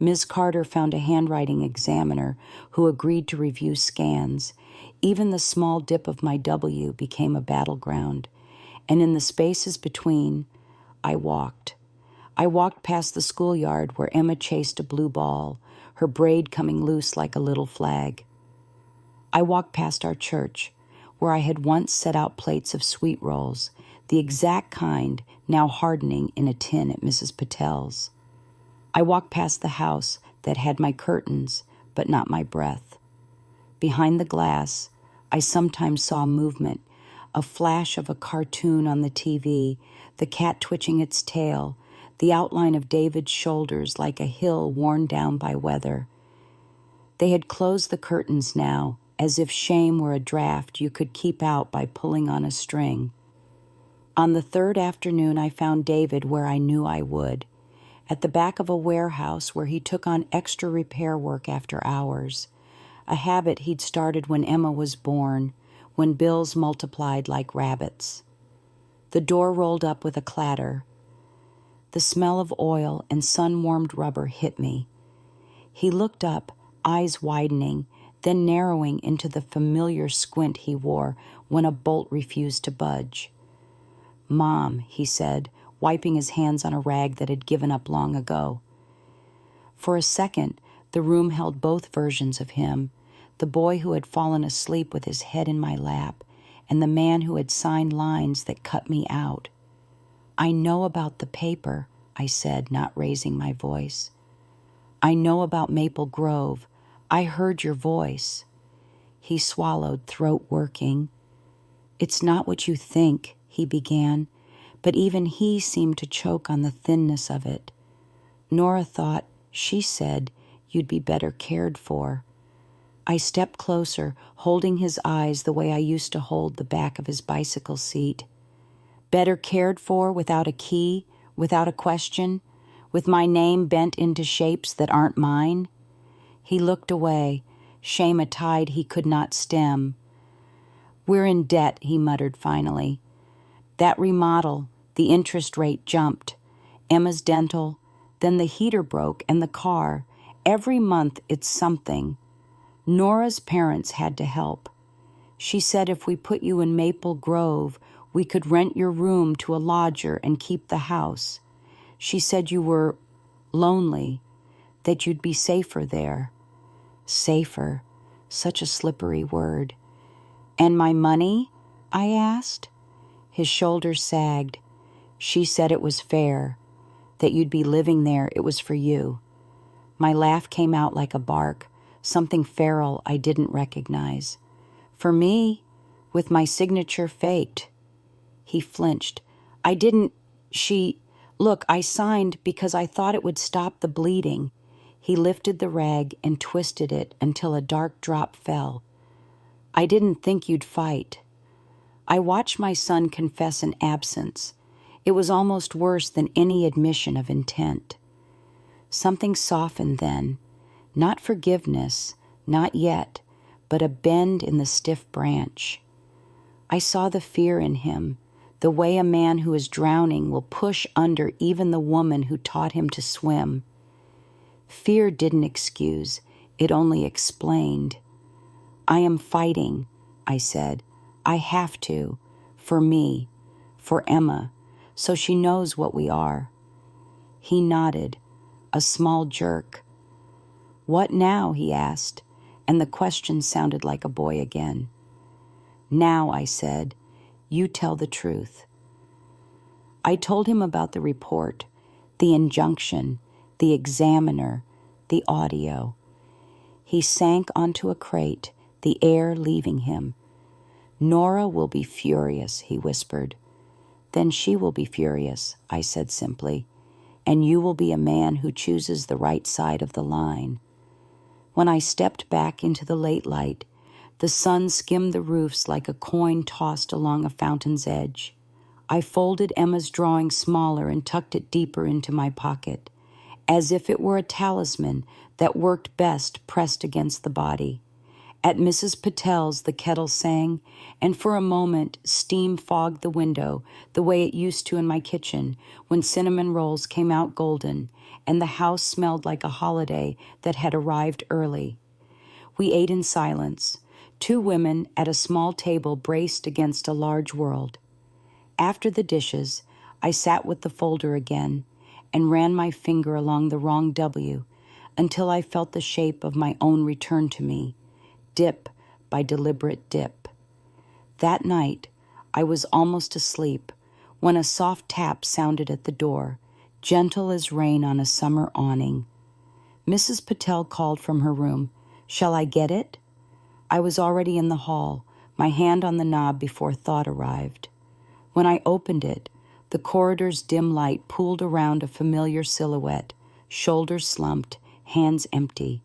Speaker 1: Ms. Carter found a handwriting examiner who agreed to review scans. Even the small dip of my W became a battleground. And in the spaces between, I walked. I walked past the schoolyard where Emma chased a blue ball, her braid coming loose like a little flag. I walked past our church, where I had once set out plates of sweet rolls, the exact kind now hardening in a tin at Mrs. Patel's. I walked past the house that had my curtains, but not my breath. Behind the glass, I sometimes saw movement, a flash of a cartoon on the TV, the cat twitching its tail, the outline of David's shoulders like a hill worn down by weather. They had closed the curtains now, as if shame were a draft you could keep out by pulling on a string. On the third afternoon, I found David where I knew I would, at the back of a warehouse where he took on extra repair work after hours, a habit he'd started when Emma was born, when bills multiplied like rabbits. The door rolled up with a clatter. The smell of oil and sun-warmed rubber hit me. He looked up, eyes widening, then narrowing into the familiar squint he wore when a bolt refused to budge. "Mom," he said, wiping his hands on a rag that had given up long ago. For a second, The room held both versions of him, the boy who had fallen asleep with his head in my lap, and the man who had signed lines that cut me out. "I know about the paper," I said, not raising my voice. "I know about Maple Grove. I heard your voice." He swallowed, throat working. "It's not what you think," he began, but even he seemed to choke on the thinness of it. "Nora thought, she said, you'd be better cared for." I stepped closer, holding his eyes the way I used to hold the back of his bicycle seat. "Better cared for without a key, without a question, with my name bent into shapes that aren't mine?" He looked away, shame a tide he could not stem. "We're in debt," he muttered finally. "That remodel, the interest rate jumped. Emma's dental, then the heater broke and the car. Every month it's something. Nora's parents had to help. She said if we put you in Maple Grove, we could rent your room to a lodger and keep the house. She said you were lonely, that you'd be safer there." Safer, such a slippery word. "And my money?" I asked. His shoulders sagged. "She said it was fair, that you'd be living there, it was for you." My laugh came out like a bark, something feral I didn't recognize. "For me, with my signature faked." He flinched. "I didn't, look, I signed because I thought it would stop the bleeding." He lifted the rag and twisted it until a dark drop fell. "I didn't think you'd fight." I watched my son confess an absence. It was almost worse than any admission of intent. Something softened then, not forgiveness, not yet, but a bend in the stiff branch. I saw the fear in him, the way a man who is drowning will push under even the woman who taught him to swim. Fear didn't excuse, it only explained. "I am fighting," I said. "I have to, for me, for Emma, so she knows what we are." He nodded, a small jerk. "What now?" he asked, and the question sounded like a boy again. "Now," I said, "you tell the truth." I told him about the report, the injunction, the examiner, the audio. He sank onto a crate, the air leaving him. "Nora will be furious," he whispered. "Then she will be furious," I said simply, "and you will be a man who chooses the right side of the line." When I stepped back into the late light, the sun skimmed the roofs like a coin tossed along a fountain's edge. I folded Emma's drawing smaller and tucked it deeper into my pocket, as if it were a talisman that worked best pressed against the body. At Mrs. Patel's, the kettle sang, and for a moment steam fogged the window the way it used to in my kitchen when cinnamon rolls came out golden and the house smelled like a holiday that had arrived early. We ate in silence, two women at a small table braced against a large world. After the dishes, I sat with the folder again and ran my finger along the wrong W until I felt the shape of my own return to me, dip by deliberate dip. That night, I was almost asleep when a soft tap sounded at the door, gentle as rain on a summer awning. Mrs. Patel called from her room. "Shall I get it?" I was already in the hall, my hand on the knob before thought arrived. When I opened it, the corridor's dim light pooled around a familiar silhouette, shoulders slumped, hands empty.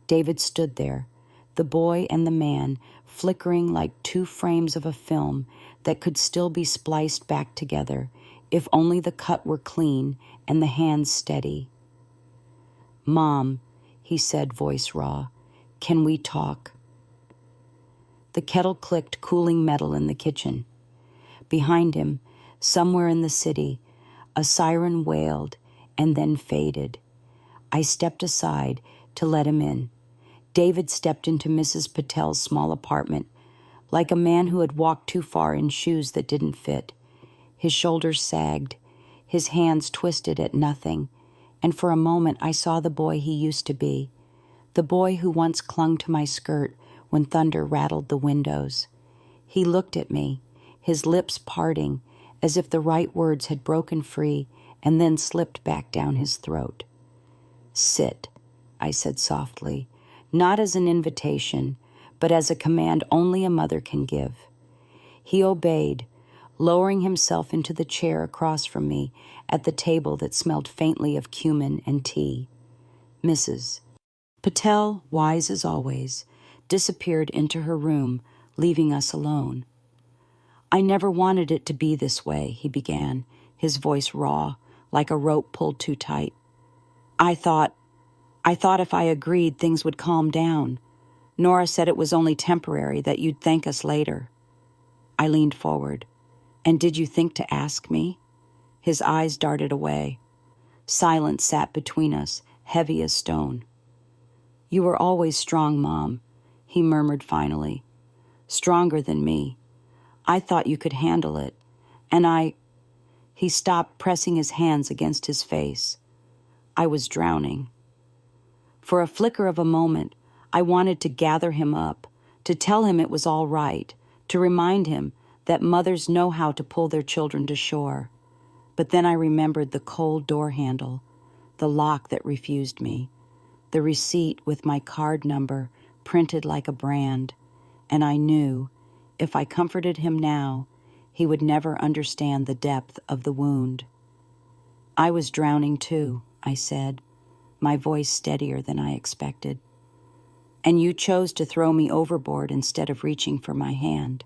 Speaker 1: David stood there, the boy and the man, flickering like two frames of a film that could still be spliced back together if only the cut were clean and the hands steady. "Mom," he said, voice raw, "can we talk?" The kettle clicked cooling metal in the kitchen. Behind him, somewhere in the city, a siren wailed and then faded. I stepped aside to let him in. David stepped into Mrs. Patel's small apartment, like a man who had walked too far in shoes that didn't fit. His shoulders sagged, his hands twisted at nothing, and for a moment I saw the boy he used to be, the boy who once clung to my skirt when thunder rattled the windows. He looked at me, his lips parting, as if the right words had broken free and then slipped back down his throat. "Sit," I said softly, not as an invitation, but as a command only a mother can give. He obeyed, lowering himself into the chair across from me at the table that smelled faintly of cumin and tea. Mrs. Patel, wise as always, disappeared into her room, leaving us alone. "I never wanted it to be this way," he began, his voice raw, like a rope pulled too tight. I thought if I agreed, things would calm down. Nora said it was only temporary, that you'd thank us later." I leaned forward. "And did you think to ask me?" His eyes darted away. Silence sat between us, heavy as stone. "You were always strong, Mom," he murmured finally. "Stronger than me. I thought you could handle it. And He stopped, pressing his hands against his face. I was drowning. For a flicker of a moment, I wanted to gather him up, to tell him it was all right, to remind him that mothers know how to pull their children to shore. But then I remembered the cold door handle, the lock that refused me, the receipt with my card number printed like a brand, and I knew, if I comforted him now, he would never understand the depth of the wound. "I was drowning too," I said, my voice steadier than I expected. "And you chose to throw me overboard instead of reaching for my hand."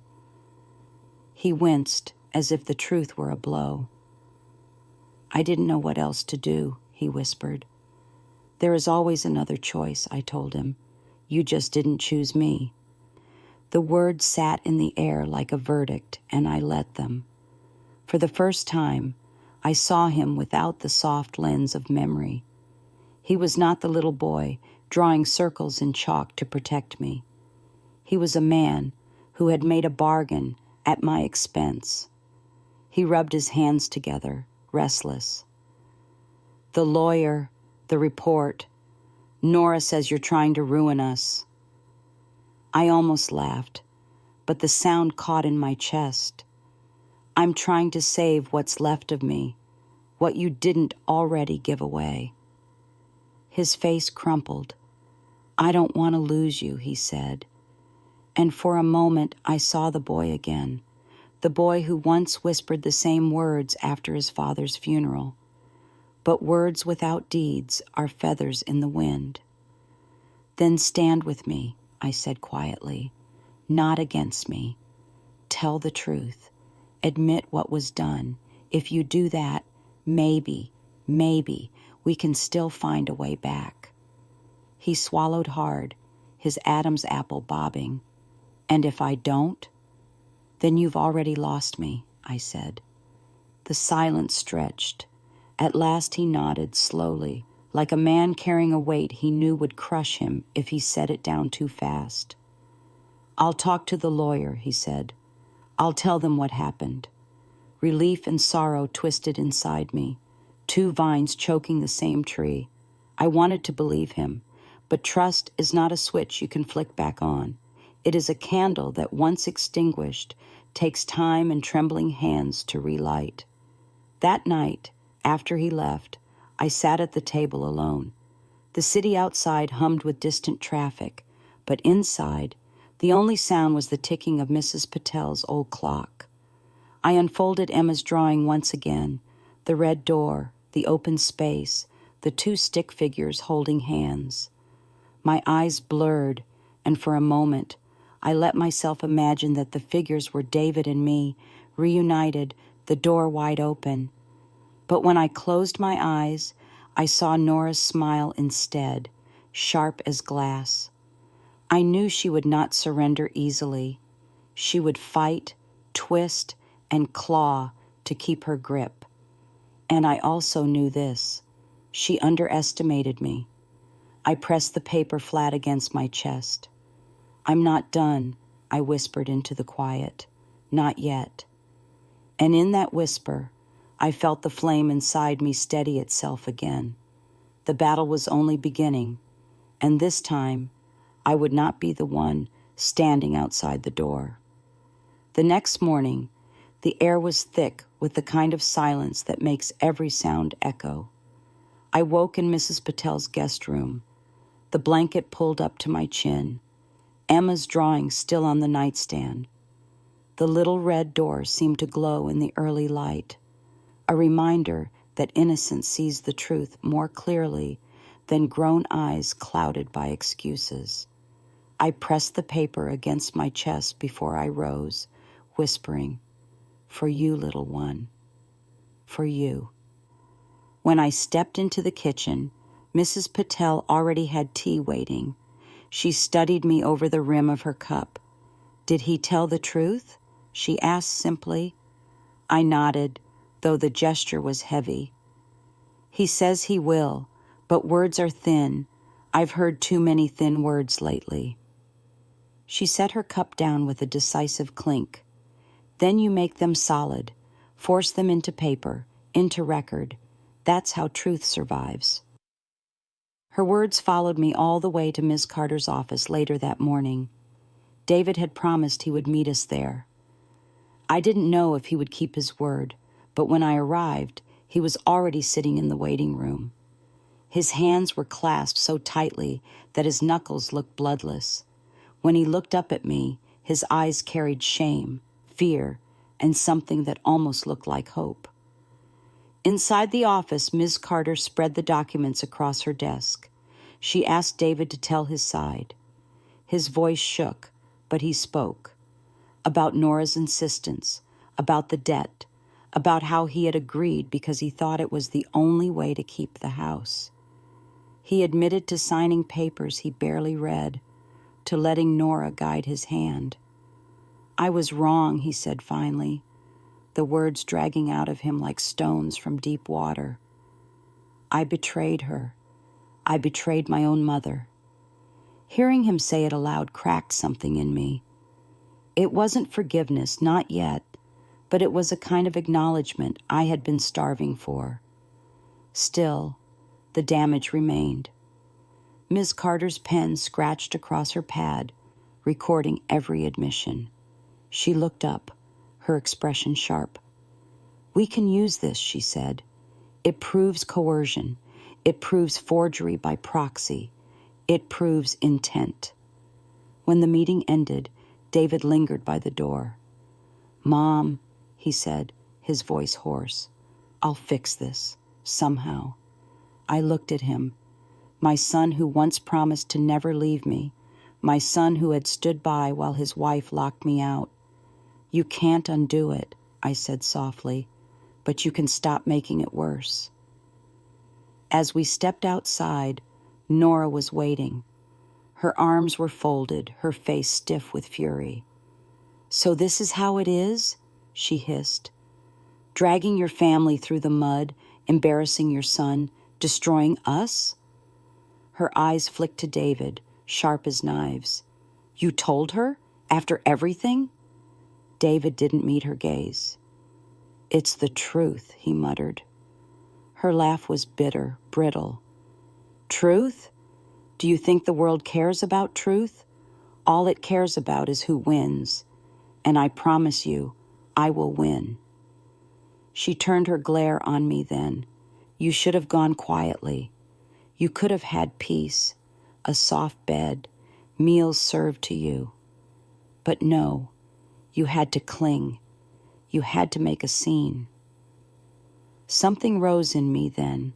Speaker 1: He winced, as if the truth were a blow. "I didn't know what else to do," he whispered. "There is always another choice," I told him. "You just didn't choose me." The words sat in the air like a verdict, and I let them. For the first time, I saw him without the soft lens of memory. He was not the little boy drawing circles in chalk to protect me. He was a man who had made a bargain at my expense. He rubbed his hands together, restless. "The lawyer, the report. Nora says you're trying to ruin us." I almost laughed, but the sound caught in my chest. "I'm trying to save what's left of me, what you didn't already give away." His face crumpled. "I don't want to lose you," he said. And for a moment I saw the boy again, the boy who once whispered the same words after his father's funeral. But words without deeds are feathers in the wind. "Then stand with me," I said quietly, "not against me. Tell the truth. Admit what was done. If you do that, maybe, we can still find a way back." He swallowed hard, his Adam's apple bobbing. "And if I don't?" "Then you've already lost me," I said. The silence stretched. At last he nodded slowly, like a man carrying a weight he knew would crush him if he set it down too fast. "I'll talk to the lawyer," he said. "I'll tell them what happened." Relief and sorrow twisted inside me, two vines choking the same tree. I wanted to believe him, but trust is not a switch you can flick back on. It is a candle that, once extinguished, takes time and trembling hands to relight. That night, after he left, I sat at the table alone. The city outside hummed with distant traffic, but inside, the only sound was the ticking of Mrs. Patel's old clock. I unfolded Emma's drawing once again, the red door, the open space, the two stick figures holding hands. My eyes blurred, and for a moment, I let myself imagine that the figures were David and me, reunited, the door wide open. But when I closed my eyes, I saw Nora's smile instead, sharp as glass. I knew she would not surrender easily. She would fight, twist, and claw to keep her grip. And I also knew this: she underestimated me. I pressed the paper flat against my chest. "I'm not done," I whispered into the quiet. "Not yet." And in that whisper, I felt the flame inside me steady itself again. The battle was only beginning, and this time I would not be the one standing outside the door. The next morning, the air was thick with the kind of silence that makes every sound echo. I woke in Mrs. Patel's guest room, the blanket pulled up to my chin, Emma's drawing still on the nightstand. The little red door seemed to glow in the early light, a reminder that innocence sees the truth more clearly than grown eyes clouded by excuses. I pressed the paper against my chest before I rose, whispering, "For you, little one, for you." When I stepped into the kitchen, Mrs. Patel already had tea waiting. She studied me over the rim of her cup. "Did he tell the truth?" she asked simply. I nodded, though the gesture was heavy. "He says he will, but words are thin. I've heard too many thin words lately." She set her cup down with a decisive clink. "Then you make them solid, force them into paper, into record. That's how truth survives." Her words followed me all the way to Ms. Carter's office later that morning. David had promised he would meet us there. I didn't know if he would keep his word, but when I arrived, he was already sitting in the waiting room. His hands were clasped so tightly that his knuckles looked bloodless. When he looked up at me, his eyes carried shame, fear, and something that almost looked like hope. Inside the office, Ms. Carter spread the documents across her desk. She asked David to tell his side. His voice shook, but he spoke. About Nora's insistence, about the debt, about how he had agreed because he thought it was the only way to keep the house. He admitted to signing papers he barely read, to letting Nora guide his hand. "I was wrong," he said finally, the words dragging out of him like stones from deep water. "I betrayed her. I betrayed my own mother." Hearing him say it aloud cracked something in me. It wasn't forgiveness, not yet, but it was a kind of acknowledgement I had been starving for. Still, the damage remained. Ms. Carter's pen scratched across her pad, recording every admission. She looked up, her expression sharp. "We can use this," she said. "It proves coercion. It proves forgery by proxy. It proves intent." When the meeting ended, David lingered by the door. "Mom," he said, his voice hoarse, "I'll fix this, somehow." I looked at him. My son who once promised to never leave me. My son who had stood by while his wife locked me out. "You can't undo it," I said softly, "but you can stop making it worse." As we stepped outside, Nora was waiting. Her arms were folded, her face stiff with fury. "So this is how it is?" she hissed. "Dragging your family through the mud, embarrassing your son, destroying us?" Her eyes flicked to David, sharp as knives. "You told her? After everything?" David didn't meet her gaze. "It's the truth," he muttered. Her laugh was bitter, brittle. "Truth? Do you think the world cares about truth? All it cares about is who wins. And I promise you, I will win." She turned her glare on me then. "You should have gone quietly. You could have had peace, a soft bed, meals served to you. But no, you had to cling. You had to make a scene." Something rose in me then,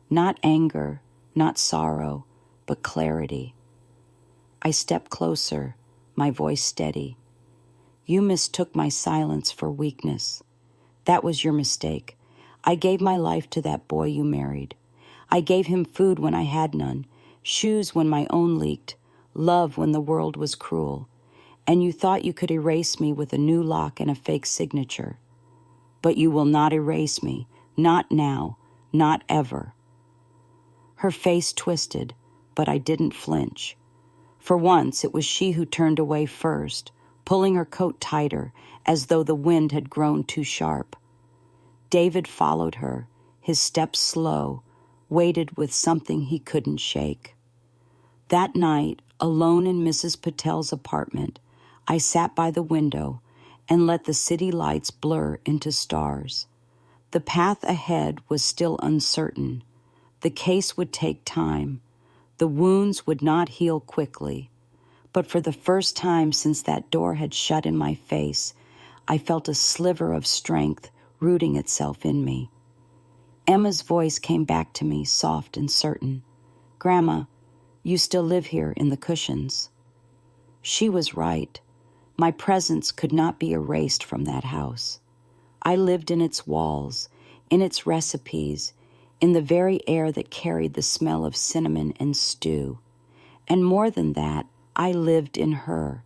Speaker 1: not anger, not sorrow, but clarity. I stepped closer, my voice steady. "You mistook my silence for weakness. That was your mistake. I gave my life to that boy you married. I gave him food when I had none, shoes when my own leaked, love when the world was cruel. And you thought you could erase me with a new lock and a fake signature. But you will not erase me, not now, not ever." Her face twisted, but I didn't flinch. For once, it was she who turned away first, pulling her coat tighter, as though the wind had grown too sharp. David followed her, his steps slow, weighted with something he couldn't shake. That night, alone in Mrs. Patel's apartment, I sat by the window and let the city lights blur into stars. The path ahead was still uncertain. The case would take time. The wounds would not heal quickly. But for the first time since that door had shut in my face, I felt a sliver of strength rooting itself in me. Emma's voice came back to me, soft and certain. "Grandma, you still live here in the cushions." She was right. My presence could not be erased from that house. I lived in its walls, in its recipes, in the very air that carried the smell of cinnamon and stew. And more than that, I lived in her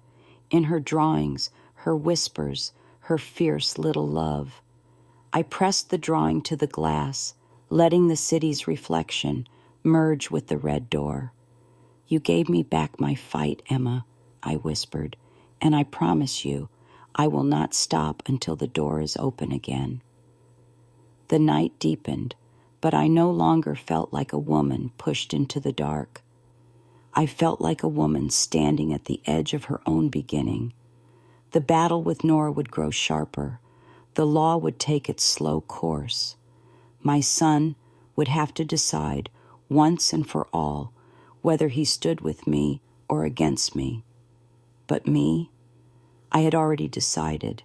Speaker 1: drawings, her whispers, her fierce little love. I pressed the drawing to the glass, letting the city's reflection merge with the red door. "You gave me back my fight, Emma," I whispered, "and I promise you, I will not stop until the door is open again." The night deepened, but I no longer felt like a woman pushed into the dark. I felt like a woman standing at the edge of her own beginning. The battle with Nora would grow sharper. The law would take its slow course. My son would have to decide, once and for all, whether he stood with me or against me. But me? I had already decided.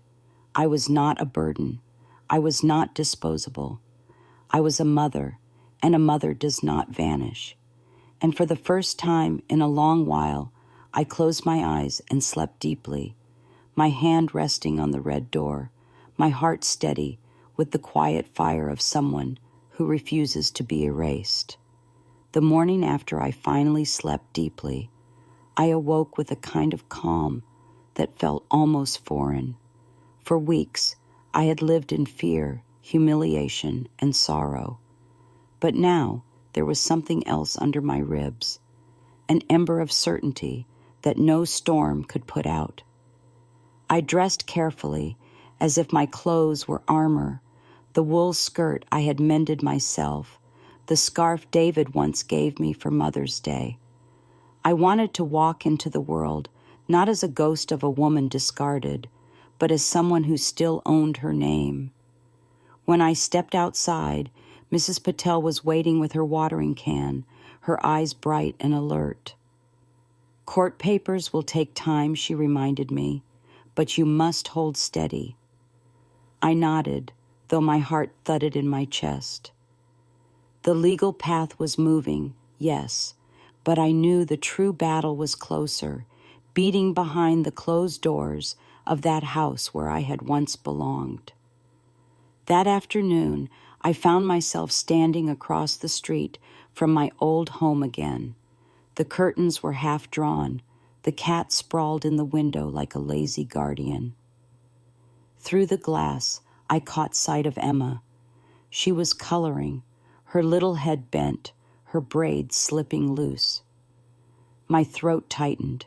Speaker 1: I was not a burden. I was not disposable. I was a mother, and a mother does not vanish. And for the first time in a long while, I closed my eyes and slept deeply, my hand resting on the red door, my heart steady with the quiet fire of someone who refuses to be erased. The morning after I finally slept deeply, I awoke with a kind of calm that felt almost foreign. For weeks, I had lived in fear, humiliation, and sorrow. But now, there was something else under my ribs, an ember of certainty that no storm could put out. I dressed carefully, as if my clothes were armor, the wool skirt I had mended myself, the scarf David once gave me for Mother's Day. I wanted to walk into the world, not as a ghost of a woman discarded, but as someone who still owned her name. When I stepped outside, Mrs. Patel was waiting with her watering can, her eyes bright and alert. "Court papers will take time," she reminded me, "but you must hold steady." I nodded, though my heart thudded in my chest. The legal path was moving, yes, but I knew the true battle was closer, beating behind the closed doors of that house where I had once belonged. That afternoon, I found myself standing across the street from my old home again. The curtains were half drawn, the cat sprawled in the window like a lazy guardian. Through the glass, I caught sight of Emma. She was coloring, her little head bent, her braids slipping loose. My throat tightened.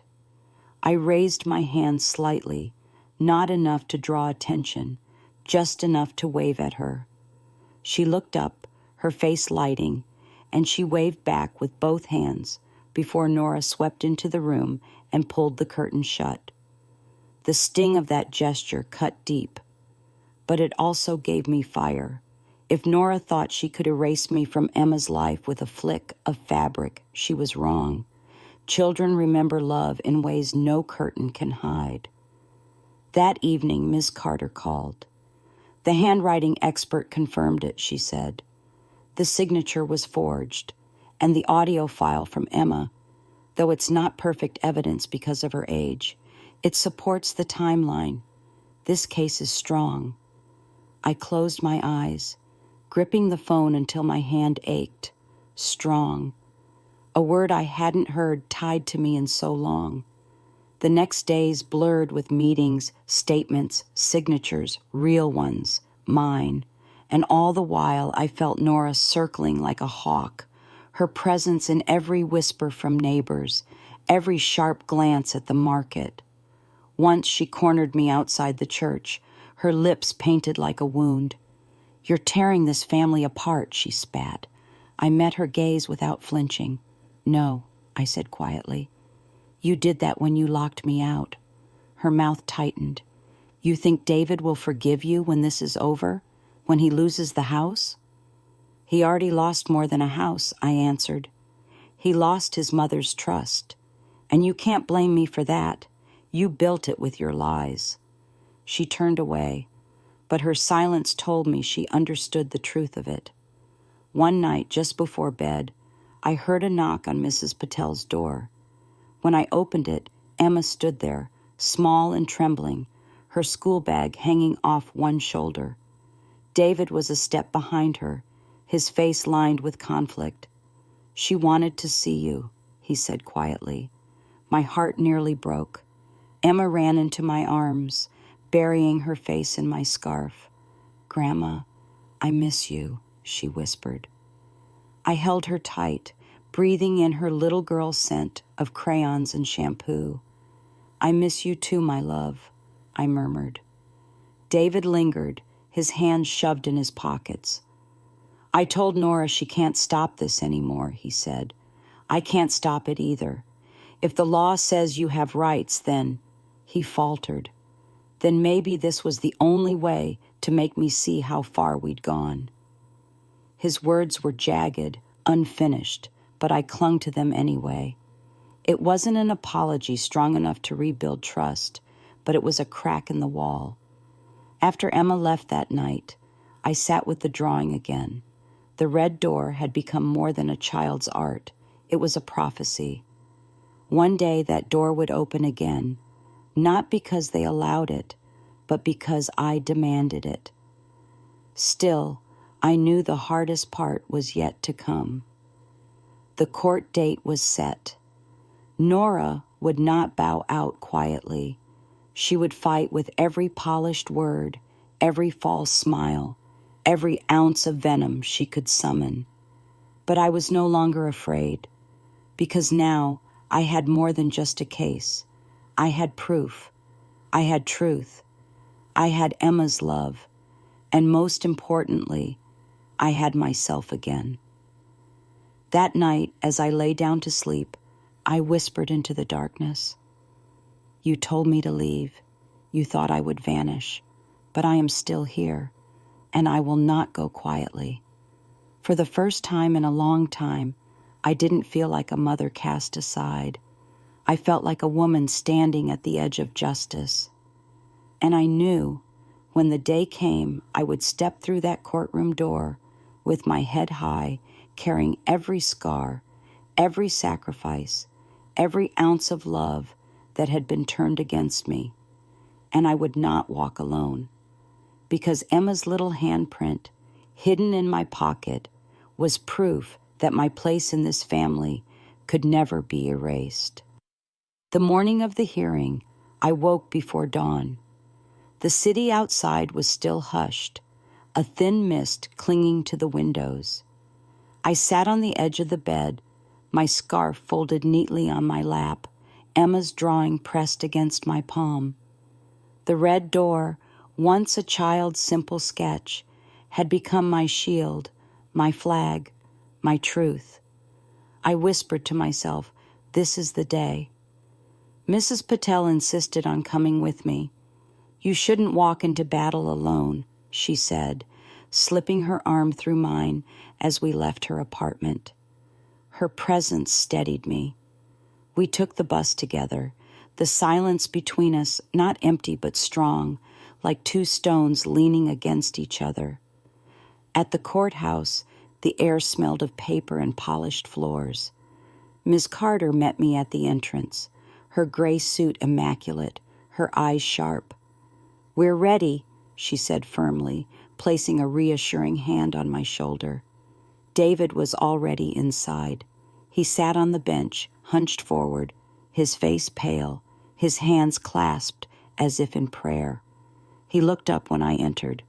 Speaker 1: I raised my hand slightly, not enough to draw attention, just enough to wave at her. She looked up, her face lighting, and she waved back with both hands before Nora swept into the room and pulled the curtain shut. The sting of that gesture cut deep, but it also gave me fire. If Nora thought she could erase me from Emma's life with a flick of fabric, she was wrong. Children remember love in ways no curtain can hide. That evening, Miss Carter called. The handwriting expert confirmed it, she said. The signature was forged, and the audio file from Emma, though it's not perfect evidence because of her age, it supports the timeline. This case is strong. I closed my eyes, gripping the phone until my hand ached. Strong. A word I hadn't heard tied to me in so long. The next days blurred with meetings, statements, signatures, real ones, mine, and all the while I felt Nora circling like a hawk, her presence in every whisper from neighbors, every sharp glance at the market. Once she cornered me outside the church, her lips painted like a wound. "You're tearing this family apart," she spat. I met her gaze without flinching. "No, I said quietly. You did that when you locked me out. Her mouth tightened. You think David will forgive you when this is over? When he loses the house? He already lost more than a house, I answered. He lost his mother's trust. And you can't blame me for that. You built it with your lies. She turned away, but her silence told me she understood the truth of it. One night, just before bed, I heard a knock on Mrs. Patel's door. When I opened it, Emma stood there, small and trembling, her school bag hanging off one shoulder. David was a step behind her, his face lined with conflict. She wanted to see you, he said quietly. My heart nearly broke. Emma ran into my arms, burying her face in my scarf. Grandma, I miss you, she whispered. I held her tight, breathing in her little girl scent of crayons and shampoo. I miss you too, my love, I murmured. David lingered, his hands shoved in his pockets. I told Nora she can't stop this anymore, he said. I can't stop it either. If the law says you have rights, then, he faltered. Then maybe this was the only way to make me see how far we'd gone. His words were jagged, unfinished, but I clung to them anyway. It wasn't an apology strong enough to rebuild trust, but it was a crack in the wall. After Emma left that night, I sat with the drawing again. The red door had become more than a child's art. It was a prophecy. One day that door would open again, not because they allowed it, but because I demanded it. Still, I knew the hardest part was yet to come. The court date was set. Nora would not bow out quietly. She would fight with every polished word, every false smile, every ounce of venom she could summon. But I was no longer afraid, because now I had more than just a case. I had proof. I had truth. I had Emma's love. And most importantly, I had myself again. That night, as I lay down to sleep, I whispered into the darkness. You told me to leave. You thought I would vanish. But I am still here, and I will not go quietly. For the first time in a long time, I didn't feel like a mother cast aside. I felt like a woman standing at the edge of justice. And I knew when the day came, I would step through that courtroom door with my head high, carrying every scar, every sacrifice, every ounce of love that had been turned against me. And I would not walk alone, because Emma's little handprint, hidden in my pocket, was proof that my place in this family could never be erased. The morning of the hearing, I woke before dawn. The city outside was still hushed, a thin mist clinging to the windows. I sat on the edge of the bed, my scarf folded neatly on my lap, Emma's drawing pressed against my palm. The red door, once a child's simple sketch, had become my shield, my flag, my truth. I whispered to myself, this is the day. Mrs. Patel insisted on coming with me. You shouldn't walk into battle alone, she said, slipping her arm through mine as we left her apartment. Her presence steadied me. We took the bus together, the silence between us not empty but strong, like two stones leaning against each other. At the courthouse, the air smelled of paper and polished floors. Miss Carter met me at the entrance, her gray suit immaculate, her eyes sharp. We're ready, she said firmly, placing a reassuring hand on my shoulder. David was already inside. He sat on the bench, hunched forward, his face pale, his hands clasped as if in prayer. He looked up when I entered.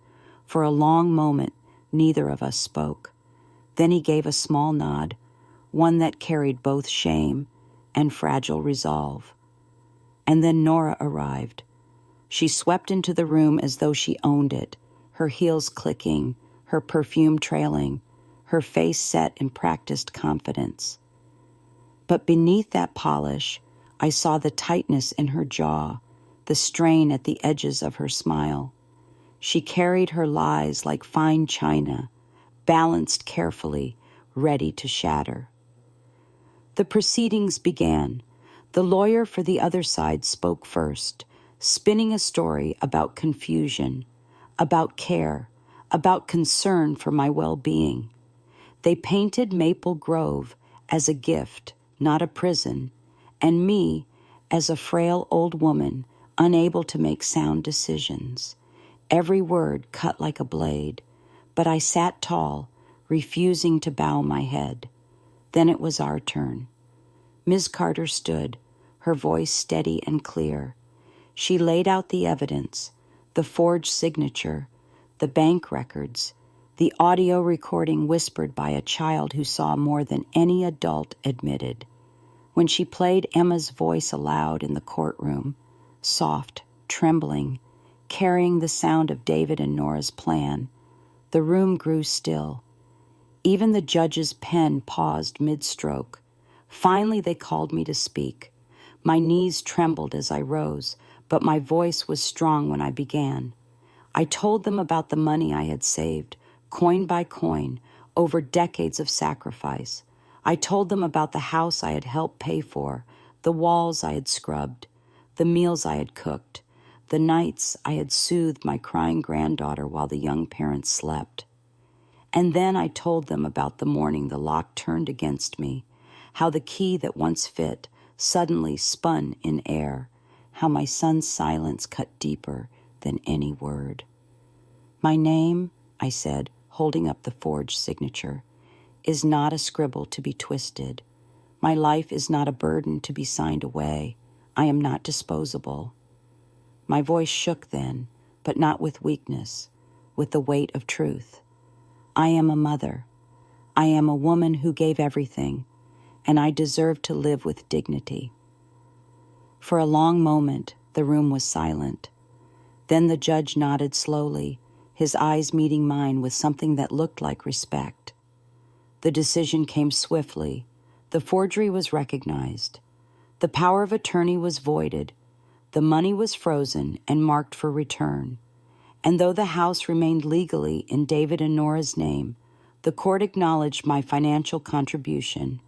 Speaker 1: For a long moment, neither of us spoke. Then he gave a small nod, one that carried both shame and fragile resolve. And then Nora arrived. She swept into the room as though she owned it, her heels clicking, her perfume trailing, her face set in practiced confidence. But beneath that polish, I saw the tightness in her jaw, the strain at the edges of her smile. She carried her lies like fine china, balanced carefully, ready to shatter. The proceedings began. The lawyer for the other side spoke first, spinning a story about confusion, about care, about concern for my well-being. They painted Maple Grove as a gift, not a prison, and me as a frail old woman unable to make sound decisions. Every word cut like a blade, but I sat tall, refusing to bow my head. Then it was our turn. Ms. Carter stood, her voice steady and clear. She laid out the evidence, the forged signature, the bank records, the audio recording whispered by a child who saw more than any adult admitted. When she played Emma's voice aloud in the courtroom, soft, trembling, carrying the sound of David and Nora's plan, the room grew still. Even the judge's pen paused mid-stroke. Finally, they called me to speak. My knees trembled as I rose, but my voice was strong when I began. I told them about the money I had saved, coin by coin, over decades of sacrifice. I told them about the house I had helped pay for, the walls I had scrubbed, the meals I had cooked, the nights I had soothed my crying granddaughter while the young parents slept. And then I told them about the morning the lock turned against me, how the key that once fit suddenly spun in air, how my son's silence cut deeper than any word. My name, I said, holding up the forged signature, is not a scribble to be twisted. My life is not a burden to be signed away. I am not disposable. My voice shook then, but not with weakness, with the weight of truth. I am a mother. I am a woman who gave everything, and I deserve to live with dignity. For a long moment, the room was silent. Then the judge nodded slowly, his eyes meeting mine with something that looked like respect. The decision came swiftly. The forgery was recognized. The power of attorney was voided. The money was frozen and marked for return. And though the house remained legally in David and Nora's name, the court acknowledged my financial contribution,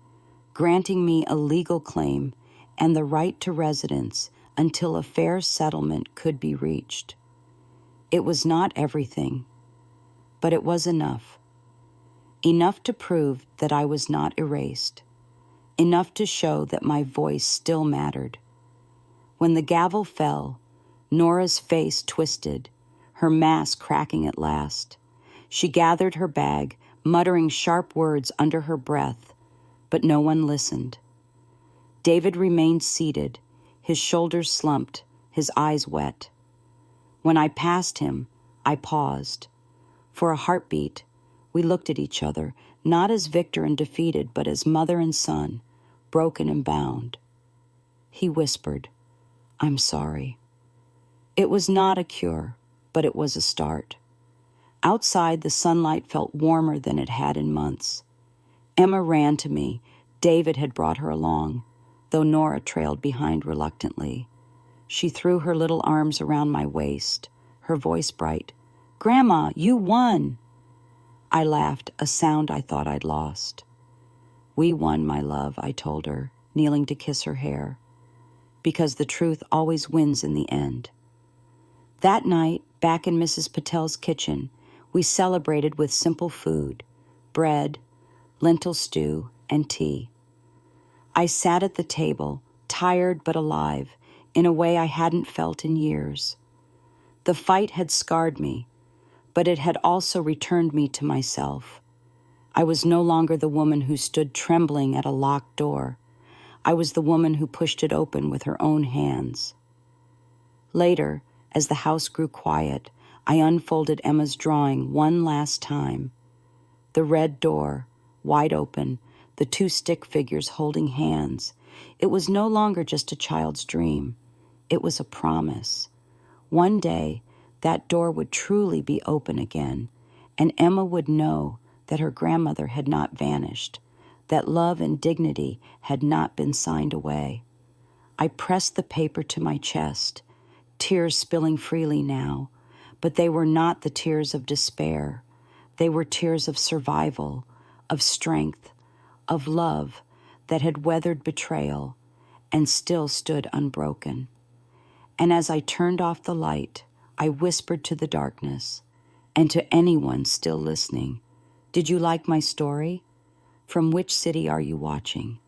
Speaker 1: granting me a legal claim and the right to residence until a fair settlement could be reached. It was not everything, but it was enough. Enough to prove that I was not erased. Enough to show that my voice still mattered. When the gavel fell, Nora's face twisted, her mask cracking at last. She gathered her bag, muttering sharp words under her breath, but no one listened. David remained seated, his shoulders slumped, his eyes wet. When I passed him, I paused. For a heartbeat, we looked at each other, not as victor and defeated, but as mother and son, broken and bound. He whispered, "I'm sorry." It was not a cure, but it was a start. Outside, the sunlight felt warmer than it had in months. Emma ran to me. David had brought her along, though Nora trailed behind reluctantly. She threw her little arms around my waist, her voice bright. "Grandma, you won!" I laughed, a sound I thought I'd lost. "We won, my love," I told her, kneeling to kiss her hair, because the truth always wins in the end. That night, back in Mrs. Patel's kitchen, we celebrated with simple food, bread, lentil stew, and tea. I sat at the table, tired but alive, in a way I hadn't felt in years. The fight had scarred me, but it had also returned me to myself. I was no longer the woman who stood trembling at a locked door. I was the woman who pushed it open with her own hands. Later, as the house grew quiet, I unfolded Emma's drawing one last time. The red door, wide open, the two stick figures holding hands. It was no longer just a child's dream. It was a promise. One day, that door would truly be open again, and Emma would know that her grandmother had not vanished, that love and dignity had not been signed away. I pressed the paper to my chest, tears spilling freely now, but they were not the tears of despair. They were tears of survival, of strength, of love that had weathered betrayal and still stood unbroken. And as I turned off the light, I whispered to the darkness and to anyone still listening, "Did you like my story? From which city are you watching?"